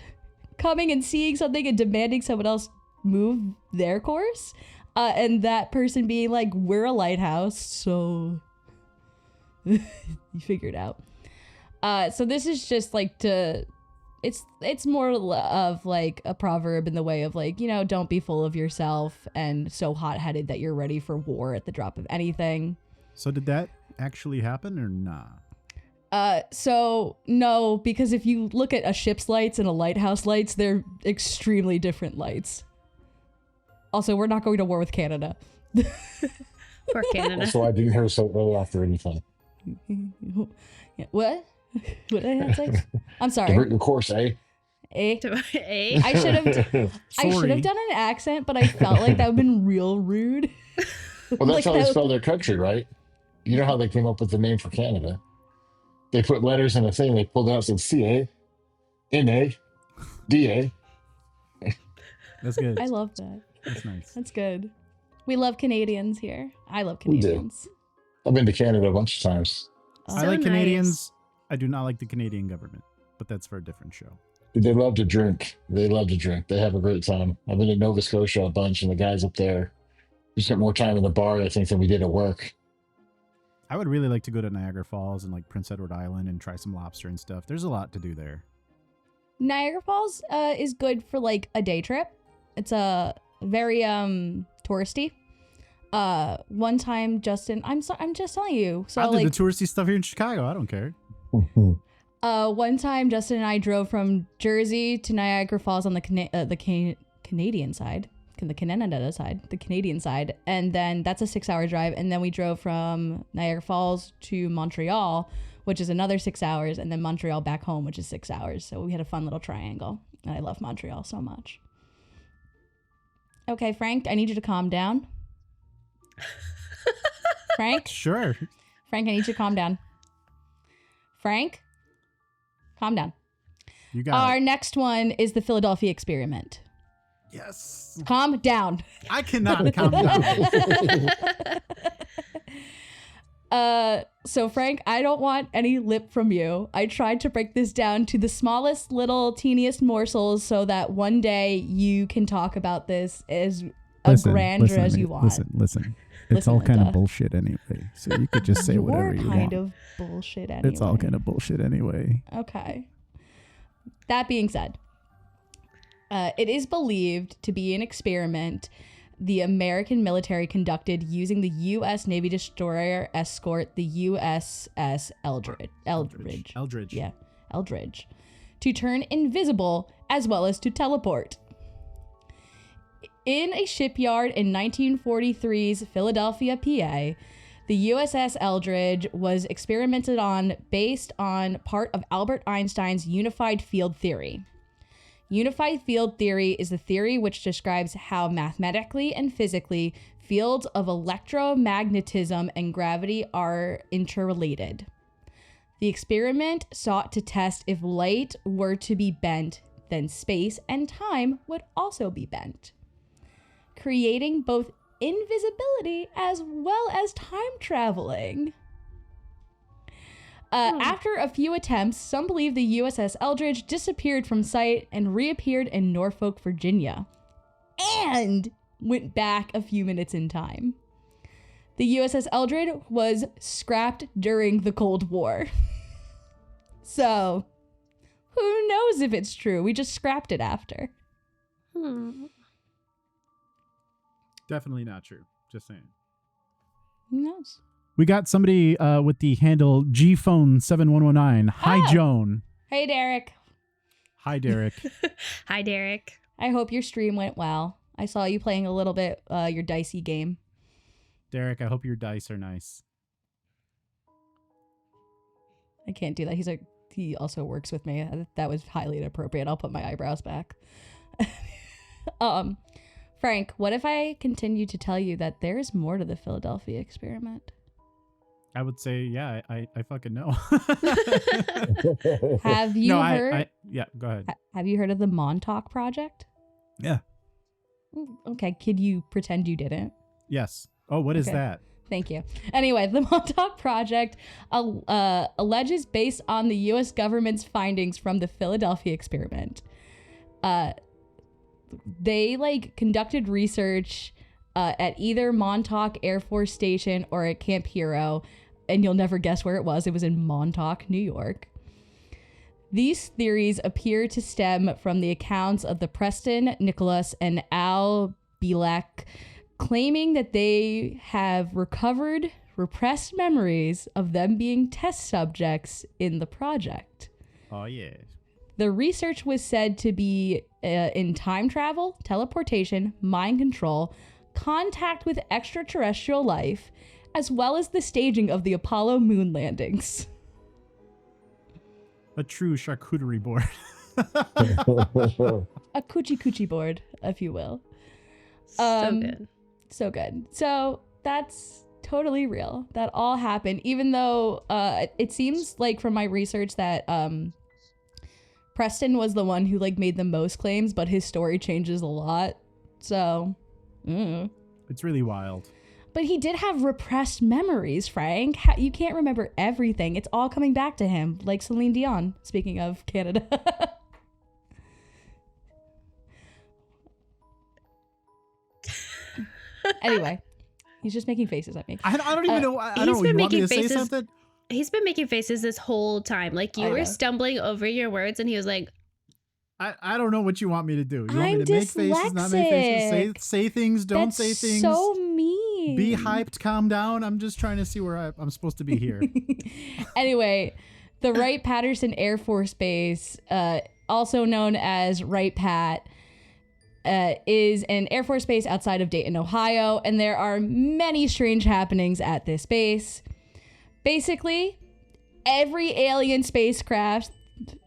coming and seeing something and demanding someone else move their course. And that person being like, we're a lighthouse, so you figure it out. So this is just like it's more of like a proverb in the way of like, don't be full of yourself and so hot-headed that you're ready for war at the drop of anything. So did that actually happen or nah? So no, because if you look at a ship's lights and a lighthouse lights, they're extremely different lights. Also, we're not going to war with Canada. Poor Canada. Also, I didn't hear so early after anything. What? What did I have to say? I'm sorry. Divert your course, eh? Eh? Eh? I should have done an accent, but I felt like that would have been real rude. Well, that's Like how they that- spell their country, right? You know how they came up with the name for Canada? They put letters in a thing. They pulled it out and said C-A, N-A, D-A. That's good. I love that. That's nice. That's good. We love Canadians here. I love We do. Canadians. I've been to Canada a bunch of times. I So like nice. Canadians. I do not like the Canadian government, but that's for a different show. They love to drink. They have a great time. I've been to Nova Scotia a bunch, and the guys up there, we spent more time in the bar, I think, than we did at work. I would really like to go to Niagara Falls and like Prince Edward Island and try some lobster and stuff. There's a lot to do there. Niagara Falls is good for like a day trip. It's a very touristy. One time, Justin, I'm just telling you. So I'll do like the touristy stuff here in Chicago. I don't care. one time, Justin and I drove from Jersey to Niagara Falls on the Canadian side. The Canadian side, and then that's a 6-hour drive, and then we drove from Niagara Falls to Montreal, which is another 6 hours, and then Montreal back home, which is 6 hours. So we had a fun little triangle, and I love Montreal so much. Okay, Frank, I need you to calm down. Frank, Sure. I need you to calm down. Frank, calm down. You got Our it. next one is the Philadelphia experiment. Yes. Calm down. I cannot calm down. So Frank, I don't want any lip from you. I tried to break this down to the smallest little teeniest morsels so that one day you can talk about this as grandeur as you want. Listen. It's Listen, all kind Linda. of bullshit anyway. So you could just say You're whatever you want. kind of bullshit anyway. It's all kind of bullshit anyway. Okay. That being said, it is believed to be an experiment the American military conducted using the U.S. Navy destroyer escort, the USS Eldridge. Yeah, Eldridge, to turn invisible as well as to teleport. In a shipyard in 1943's Philadelphia, PA, the USS Eldridge was experimented on based on part of Albert Einstein's unified field theory. Unified field theory is the theory which describes how mathematically and physically fields of electromagnetism and gravity are interrelated. The experiment sought to test if light were to be bent, then space and time would also be bent, creating both invisibility as well as time traveling. After a few attempts, some believe the USS Eldridge disappeared from sight and reappeared in Norfolk, Virginia, and went back a few minutes in time. The USS Eldridge was scrapped during the Cold War. So, who knows if it's true? We just scrapped it after. Definitely not true. Just saying. Who knows? We got somebody with the handle gphone7119. Hi, Oh. Joan. Hey, Derek. Hi, Derek. Hi, Derek. I hope your stream went well. I saw you playing a little bit your dicey game. Derek, I hope your dice are nice. I can't do that. He also works with me. That was highly inappropriate. I'll put my eyebrows back. Frank, what if I continue to tell you that there is more to the Philadelphia experiment? I would say, yeah, I fucking know. Have you heard? Yeah, go ahead. Have you heard of the Montauk project? Yeah. Okay, could you pretend you didn't? Yes. Oh, what is Okay. that? Thank you. Anyway, the Montauk Project alleges based on the U.S. government's findings from the Philadelphia experiment. They conducted research at either Montauk Air Force Station or at Camp Hero, and you'll never guess where it was. It was in Montauk, New York. These theories appear to stem from the accounts of the Preston Nicholas and Al Bielek, claiming that they have recovered repressed memories of them being test subjects in the project. Oh, yeah. The research was said to be in time travel, teleportation, mind control, contact with extraterrestrial life, as well as the staging of the Apollo moon landings. A true charcuterie board. A coochie board, if you will. So good. So good. So that's totally real. That all happened, even though it seems like from my research that Preston was the one who like made the most claims, but his story changes a lot. So, It's really wild. But he did have repressed memories, Frank. You can't remember everything. It's all coming back to him, like Celine Dion, speaking of Canada. Anyway, he's just making faces at me. I don't even know. I don't know. You want me to say something? He's been making faces this whole time. Like you were stumbling over your words and he was like, I don't know what you want me to do. You want I'm me to make faces, not make faces? Say things, don't say things. So mean. Be hyped, calm down. I'm just trying to see where I'm supposed to be here. Anyway, the Wright-Patterson Air Force Base, also known as Wright-Pat, is an Air Force base outside of Dayton, Ohio, and there are many strange happenings at this base. Basically, every alien spacecraft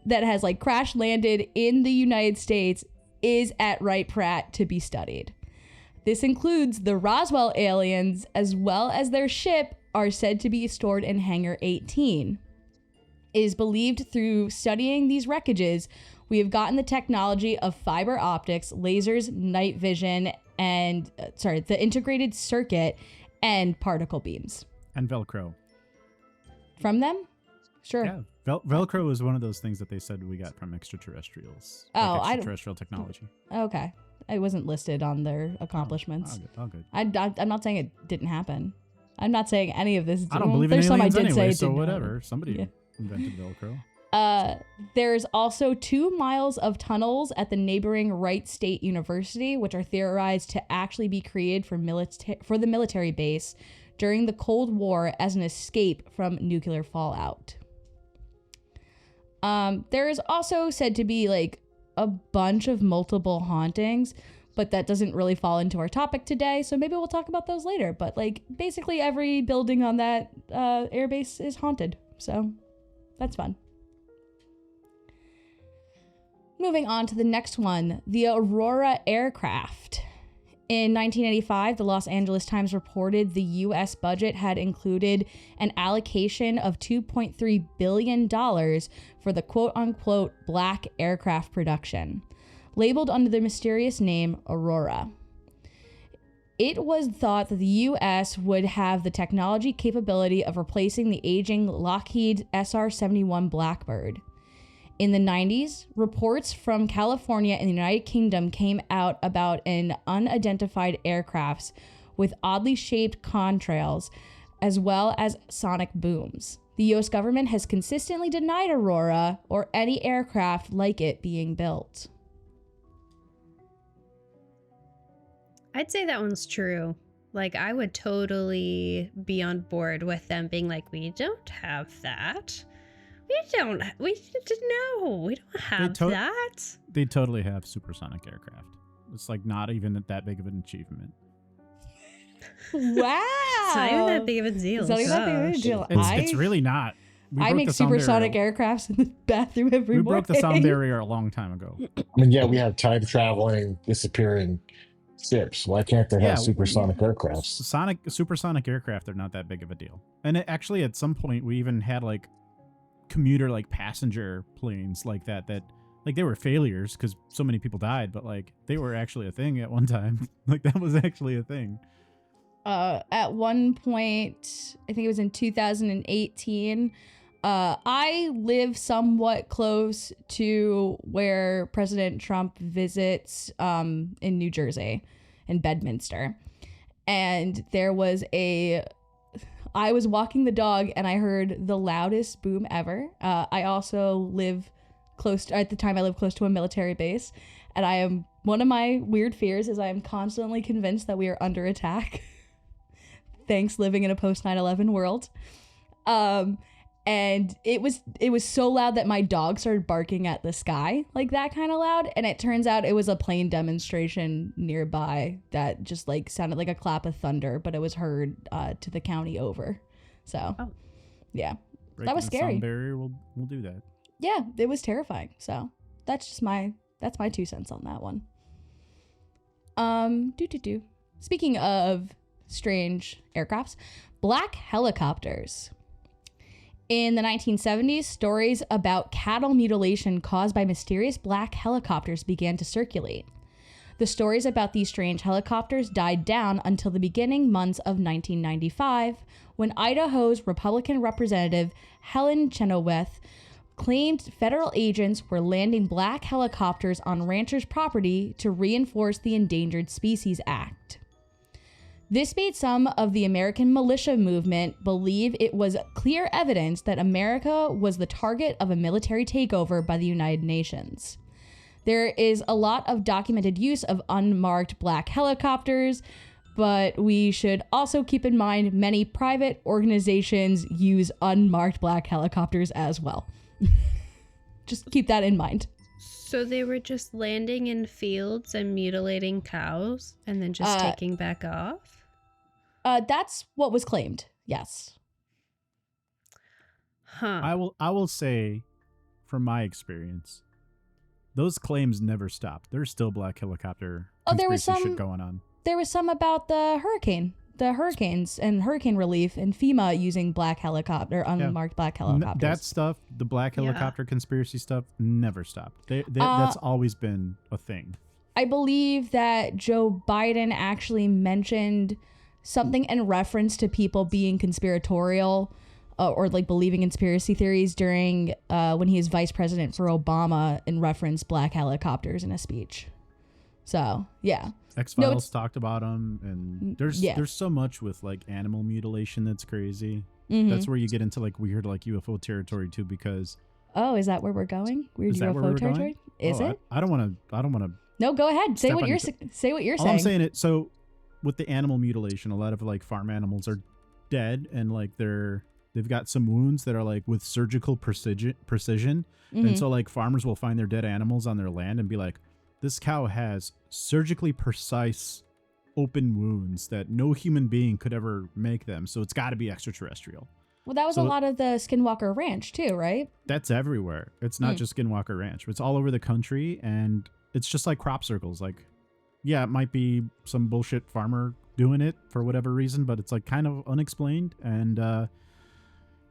that has like crash landed in the United States is at Wright-Pat to be studied. This includes the Roswell aliens, as well as their ship are said to be stored in Hangar 18. It is believed through studying these wreckages, we have gotten the technology of fiber optics, lasers, night vision, and the integrated circuit and particle beams. And Velcro. From them? Sure. Yeah. Velcro is one of those things that they said we got from extraterrestrials. Oh, like extraterrestrial technology. Okay. It wasn't listed on their accomplishments. All good. I'm not saying it didn't happen. I'm not saying any of this. I don't believe in there's aliens some I did anyway, say so didn't whatever. happen. Somebody invented Velcro. There's also 2 miles of tunnels at the neighboring Wright State University, which are theorized to actually be created for the military base during the Cold War as an escape from nuclear fallout. There is also said to be like a bunch of multiple hauntings, but that doesn't really fall into our topic today, so maybe we'll talk about those later. But like basically every building on that airbase is haunted, so that's fun. Moving on to the next one, the Aurora aircraft. In 1985, the Los Angeles Times reported the U.S. budget had included an allocation of $2.3 billion for the quote-unquote black aircraft production, labeled under the mysterious name Aurora. It was thought that the U.S. would have the technology capability of replacing the aging Lockheed SR-71 Blackbird. In the 90s, reports from California and the United Kingdom came out about an unidentified aircraft with oddly shaped contrails, as well as sonic booms. The U.S. government has consistently denied Aurora or any aircraft like it being built. I'd say that one's true. Like, I would totally be on board with them being like, we don't have that. We don't have that. They totally have supersonic aircraft. It's like not even that big of an achievement. Wow. It's not even that big of a deal. It's not even that big of a deal. It's really not. I make supersonic aircrafts in the bathroom every morning. We broke the sound barrier a long time ago. I mean, yeah, we have time traveling, disappearing ships. Why can't they have supersonic aircrafts? Supersonic aircraft are not that big of a deal. And actually, at some point, we even had like commuter, like passenger planes like that like they were failures because so many people died, but like they were actually a thing at one time. Like that was actually a thing. At one point, I think it was in 2018, I live somewhat close to where President Trump visits in New Jersey, in Bedminster. And there was I was walking the dog and I heard the loudest boom ever. I also live at the time I lived close to a military base. And one of my weird fears is I am constantly convinced that we are under attack. Thanks living in a post 9/11 world. And it was so loud that my dog started barking at the sky, like that kind of loud. And it turns out it was a plane demonstration nearby that just like sounded like a clap of thunder, but it was heard to the county over. So, yeah, that was scary. Sound barrier will do that. Yeah, it was terrifying. So that's my 2 cents on that one. Speaking of strange aircrafts, black helicopters. In the 1970s, stories about cattle mutilation caused by mysterious black helicopters began to circulate. The stories about these strange helicopters died down until the beginning months of 1995, when Idaho's Republican Representative Helen Chenoweth claimed federal agents were landing black helicopters on ranchers' property to reinforce the Endangered Species Act. This made some of the American militia movement believe it was clear evidence that America was the target of a military takeover by the United Nations. There is a lot of documented use of unmarked black helicopters, but we should also keep in mind many private organizations use unmarked black helicopters as well. Just keep that in mind. So they were just landing in fields and mutilating cows and then just taking back off? That's what was claimed. Yes. Huh. I will say, from my experience, those claims never stopped. There's still black helicopter conspiracy shit going on. There was some about the hurricanes and hurricane relief and FEMA using black helicopter, unmarked black helicopters. That stuff, the black helicopter conspiracy stuff, never stopped. That's always been a thing. I believe that Joe Biden actually mentioned something in reference to people being conspiratorial or like believing conspiracy theories during when he was vice president for Obama in reference black helicopters in a speech. So, yeah. X-Files talked about them, and there's so much with like animal mutilation that's crazy. Mm-hmm. That's where you get into like weird like UFO territory too, because is that where we're going? Weird UFO territory? Is it? I don't want to. No, go ahead. Say what you're saying. I'm saying it. So with the animal mutilation, a lot of like farm animals are dead, and like they've got some wounds that are like with surgical precision. Mm-hmm. And so like farmers will find their dead animals on their land and be like, this cow has surgically precise open wounds that no human being could ever make them. So it's got to be extraterrestrial. Well, that was a lot of the Skinwalker Ranch too, right? That's everywhere. It's not just Skinwalker Ranch. It's all over the country. And it's just like crop circles. Like, yeah, it might be some bullshit farmer doing it for whatever reason, but it's like kind of unexplained. And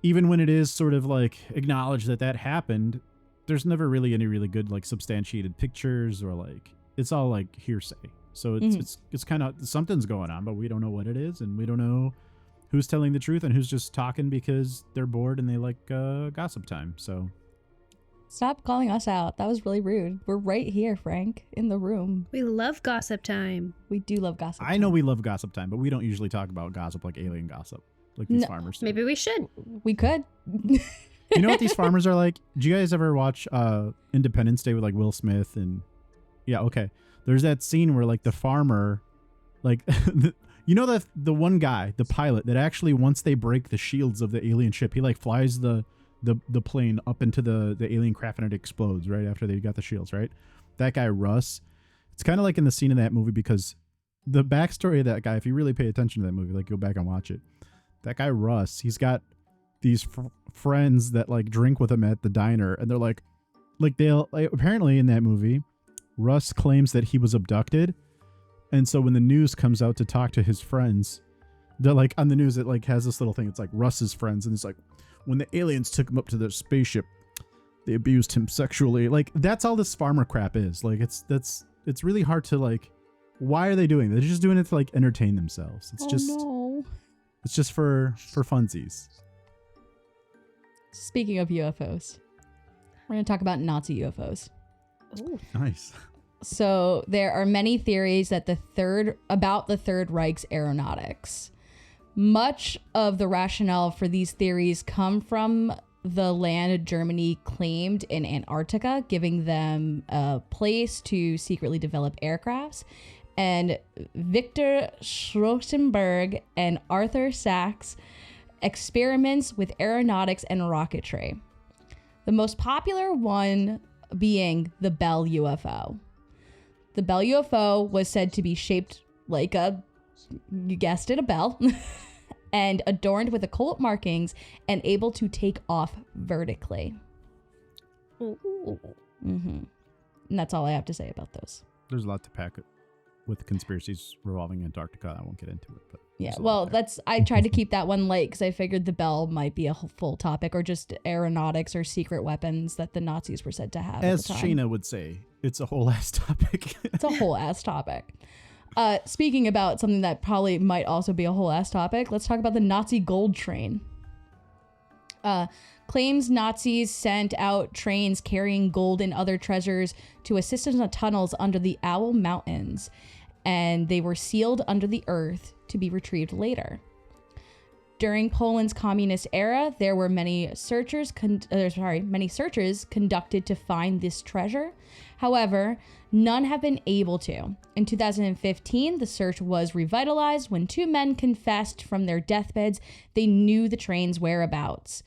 even when it is sort of like acknowledged that happened, there's never really any really good like substantiated pictures, or like it's all like hearsay. So it's kind of something's going on, but we don't know what it is, and we don't know who's telling the truth and who's just talking because they're bored and they like gossip time. So stop calling us out. That was really rude. We're right here, Frank, in the room. We love gossip time. We do love gossip. I know we love gossip time, but we don't usually talk about gossip like alien gossip, like these farmers do. Maybe we should. We could. You know what these farmers are like? Do you guys ever watch Independence Day with like Will Smith and there's that scene where like the farmer, like you know the one guy, the pilot that actually once they break the shields of the alien ship, he like flies the plane up into the alien craft and it explodes right after they got the shields, right? That guy Russ. It's kind of like in the scene of that movie, because the backstory of that guy, if you really pay attention to that movie, like go back and watch it. That guy Russ, he's got these friends that like drink with him at the diner, and they're like they'll apparently in that movie, Russ claims that he was abducted, and so when the news comes out to talk to his friends, they're like on the news it like has this little thing. It's like Russ's friends, and it's like when the aliens took him up to their spaceship, they abused him sexually. Like that's all this farmer crap is. Like it's really hard to like. Why are they doing it? They're just doing it to like entertain themselves. It's it's just for funsies. Speaking of UFOs, we're going to talk about Nazi UFOs. Oh, nice. So there are many theories that about the Third Reich's aeronautics. Much of the rationale for these theories come from the land Germany claimed in Antarctica, giving them a place to secretly develop aircrafts. And Victor Schrosenberg and Arthur Sachs experiments with aeronautics and rocketry. The most popular one being the Bell UFO. The Bell UFO was said to be shaped like you guessed it, a bell, and adorned with occult markings and able to take off vertically. Ooh. Mm-hmm. And that's all I have to say about those. There's a lot to pack it. with conspiracies revolving Antarctica. I won't get into it, but Yeah, there's a well, lot there. I tried to keep that one light because I figured the bell might be a full topic, or just aeronautics or secret weapons that the Nazis were said to have. As at the time. Shayna would say, it's a whole ass topic. It's a whole ass topic. Speaking about something that probably might also be a whole ass topic, let's talk about the Nazi gold train. Claims Nazis sent out trains carrying gold and other treasures to assist in the tunnels under the Owl Mountains, and they were sealed under the earth to be retrieved later. During Poland's communist era, there were many searches conducted to find this treasure. However, none have been able to. In 2015, the search was revitalized when two men confessed from their deathbeds they knew the train's whereabouts.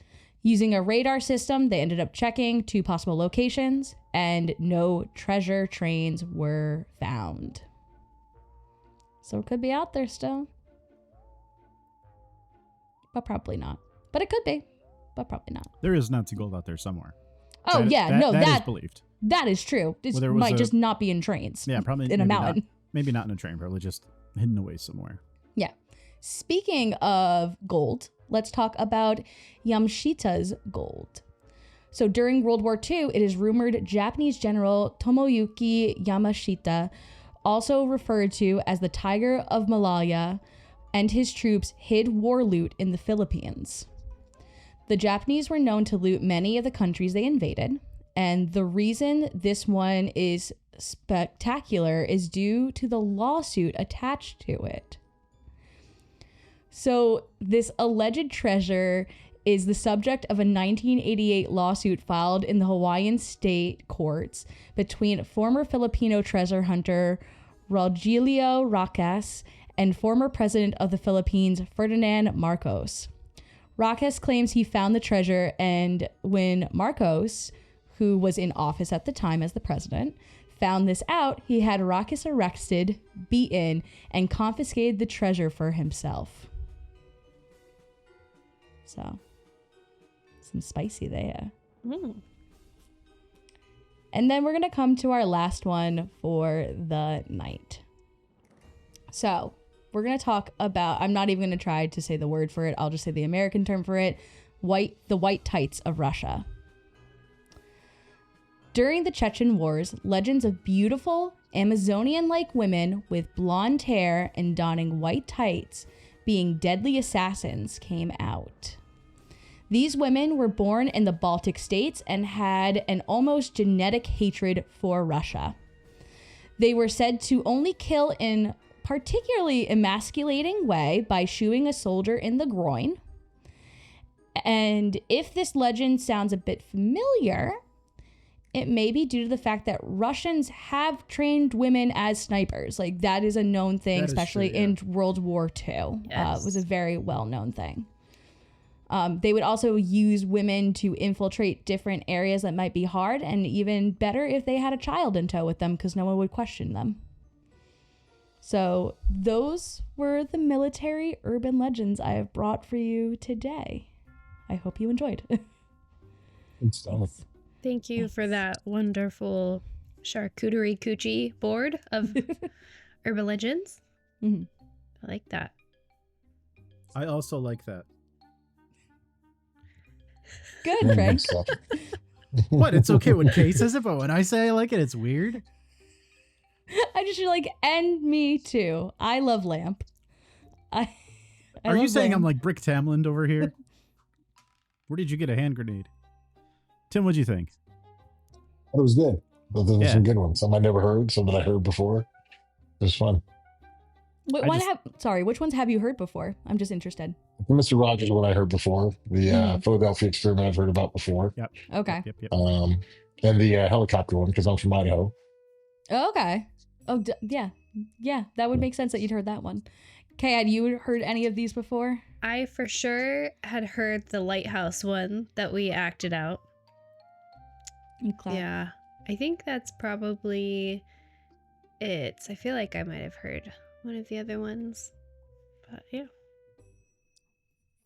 Using a radar system, they ended up checking 2 possible locations, and no treasure trains were found. So it could be out there still. But probably not. But it could be. But probably not. There is Nazi gold out there somewhere. Oh, That is believed. That is true. It Well, might just not be in trains. Yeah, probably in a mountain. Maybe not in a train, probably just hidden away somewhere. Yeah. Speaking of gold, let's talk about Yamashita's gold. So during World War II, it is rumored Japanese General Tomoyuki Yamashita, also referred to as the Tiger of Malaya, and his troops hid war loot in the Philippines. The Japanese were known to loot many of the countries they invaded, and the reason this one is spectacular is due to the lawsuit attached to it. So this alleged treasure is the subject of a 1988 lawsuit filed in the Hawaiian state courts between former Filipino treasure hunter Rogelio Roques and former president of the Philippines, Ferdinand Marcos. Roques claims he found the treasure, and when Marcos, who was in office at the time as the president, found this out, he had Roques arrested, beaten, and confiscated the treasure for himself. So, some spicy there. Mm. And then we're going to come to our last one for the night. So, we're going to talk about, I'm not even going to try to say the word for it, I'll just say the American term for it, the white tights of Russia. During the Chechen Wars, legends of beautiful Amazonian-like women with blonde hair and donning white tights being deadly assassins came out. These women were born in the Baltic states and had an almost genetic hatred for Russia. They were said to only kill in particularly emasculating way by shooing a soldier in the groin. And if this legend sounds a bit familiar, it may be due to the fact that Russians have trained women as snipers. Like, that is a known thing, That is especially true, yeah. in World War II. Yes. It was a very well-known thing. They would also use women to infiltrate different areas that might be hard, and even better if they had a child in tow with them, because no one would question them. So those were the military urban legends I have brought for you today. I hope you enjoyed. Good stuff. Thank you for that wonderful charcuterie coochie board of urban legends. Mhm. I like that. I also like that. Good, Frank. Stuff. What? It's okay when Kay says it, but when I say I like it, it's weird. I just feel like, and me too. I love lamp. I Are you love saying lamp. I'm like Brick Tamland over here? Where did you get a hand grenade? Tim, what'd you think? It was good. But there were Yeah. some good ones. Some I never heard, some that I heard before. It was fun. Which ones have you heard before? I'm just interested. The Mr. Rogers one I heard before. The Philadelphia experiment I've heard about before. Yep. Okay. Yep. And the helicopter one, because I'm from Idaho. Okay. Oh, yeah. Yeah, that would make sense that you'd heard that one. Kay, had you heard any of these before? I for sure had heard the lighthouse one that we acted out. Okay. Yeah. I think that's probably it. I feel like I might have heard one of the other ones. But yeah.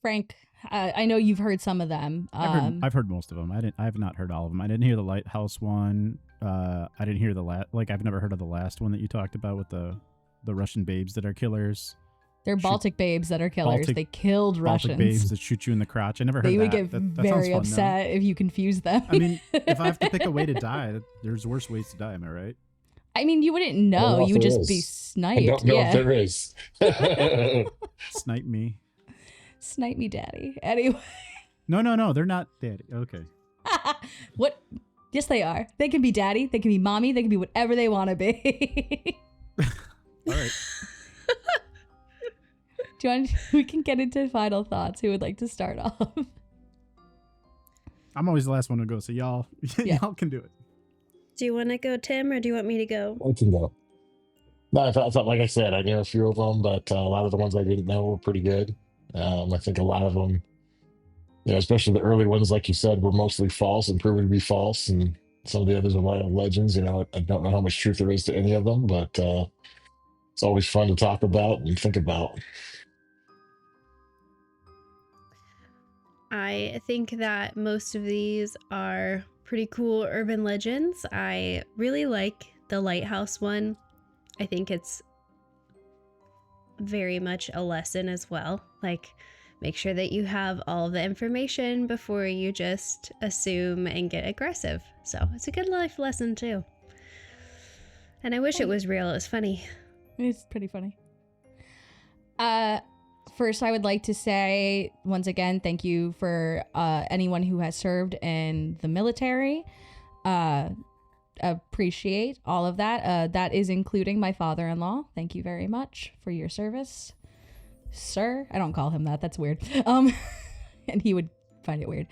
Frank, I know you've heard some of them. I've heard most of them. I have not heard all of them. I didn't hear the lighthouse one. I didn't hear the I've never heard of the last one that you talked about with the the Russian babes that are killers. They're Baltic babes that are killers. Baltic- they killed Russians. Baltic babes that shoot you in the crotch. I never heard They that. would get That sounds very fun, upset if you confuse them. though. I mean, if I have to pick a way to die, there's worse ways to die. Am I right? I mean, you wouldn't know. You would just be sniped. I don't know yeah. if there is. Snipe me. Snipe me, daddy. Anyway. No. They're not daddy. Okay. What? Yes, they are. They can be daddy. They can be mommy. They can be whatever they want to be. All right. Do you want? We can get into final thoughts. Who would like to start off? I'm always the last one to go, so y'all can do it. Do you want to go, Tim, or do you want me to go? I can go. No, I thought, like I said, I knew a few of them, but a lot of the ones I didn't know were pretty good. I think a lot of them, especially the early ones, like you said, were mostly false and proven to be false. And some of the others are wild legends. I don't know how much truth there is to any of them, but it's always fun to talk about and think about. I think that most of these are pretty cool urban legends. I really like the lighthouse one. I think it's very much a lesson as well. Like, make sure that you have all of the information before you just assume and get aggressive. So it's a good life lesson too. And I wish it was real. It was funny. It's pretty funny. First, I would like to say, once again, thank you for anyone who has served in the military. Appreciate all of that. That is including my father-in-law. Thank you very much for your service, sir. I don't call him that. That's weird. And he would find it weird.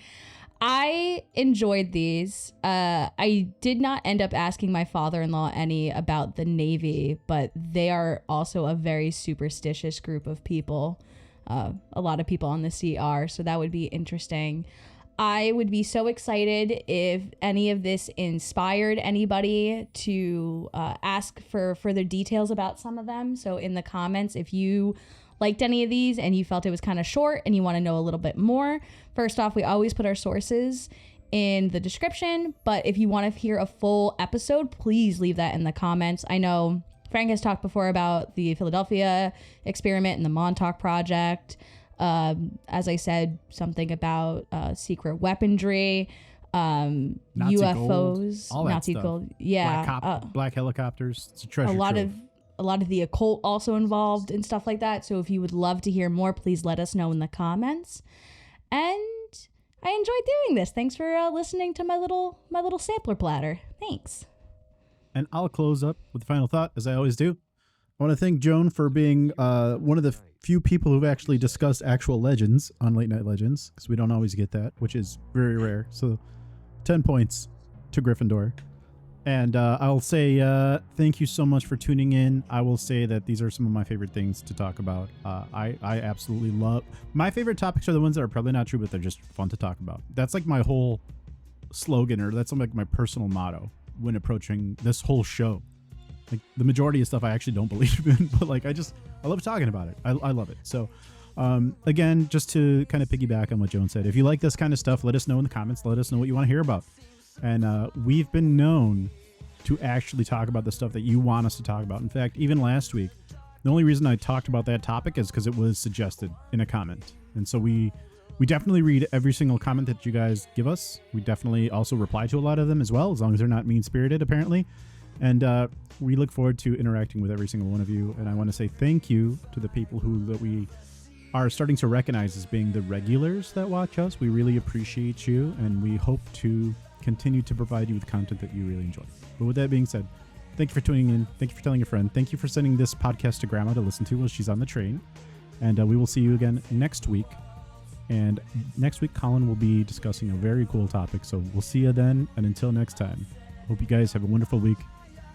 I enjoyed these. I did not end up asking my father-in-law any about the Navy, but they are also a very superstitious group of people. A lot of people on the sea are, so that would be interesting. I would be so excited if any of this inspired anybody to ask for further details about some of them. So in the comments, if you liked any of these and you felt it was kind of short and you want to know a little bit more, first off, we always put our sources in the description. But if you want to hear a full episode, please leave that in the comments. I know Frank has talked before about the Philadelphia experiment and the Montauk project. As I said, something about secret weaponry, Nazi UFOs, gold, all that Nazi stuff. gold. Yeah. Black helicopters. It's a treasure A lot trove. of the occult also involved and stuff like that. So if you would love to hear more, please let us know in the comments. And I enjoyed doing this. Thanks for listening to my little sampler platter. Thanks. And I'll close up with the final thought, as I always do. I want to thank Joan for being one of the few people who've actually discussed actual legends on Late Night Legends, because we don't always get that, which is very rare. So 10 points to Gryffindor. And I'll say thank you so much for tuning in. I will say that these are some of my favorite things to talk about. I absolutely love... My favorite topics are the ones that are probably not true, but they're just fun to talk about. That's like my whole slogan, or that's like my personal motto when approaching this whole show. Like, the majority of stuff I actually don't believe in, but like I love talking about it. I love it. So again, just to kind of piggyback on what Joan said, if you like this kind of stuff, let us know in the comments. Let us know what you want to hear about. And we've been known to actually talk about the stuff that you want us to talk about. In fact, even last week, the only reason I talked about that topic is because it was suggested in a comment. And so we definitely read every single comment that you guys give us. We definitely also reply to a lot of them as well, as long as they're not mean-spirited, apparently. And we look forward to interacting with every single one of you. And I want to say thank you to the people that we are starting to recognize as being the regulars that watch us. We really appreciate you, and we hope to continue to provide you with content that you really enjoy. But with that being said, thank you for tuning in. Thank you for telling a friend. Thank you for sending this podcast to Grandma to listen to while she's on the train. And we will see you again next week. And next week, Colin will be discussing a very cool topic. So we'll see you then. And until next time, hope you guys have a wonderful week.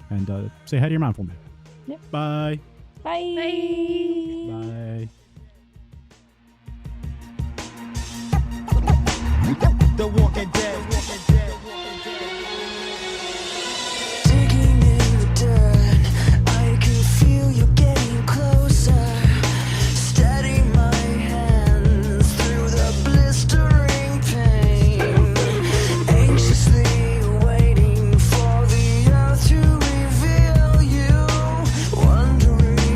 And say hi to your mom for me. Yep. Bye. Bye. Bye. The Walking Dead. Wondering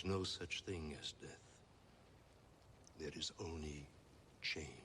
no such thing as death. There is only change.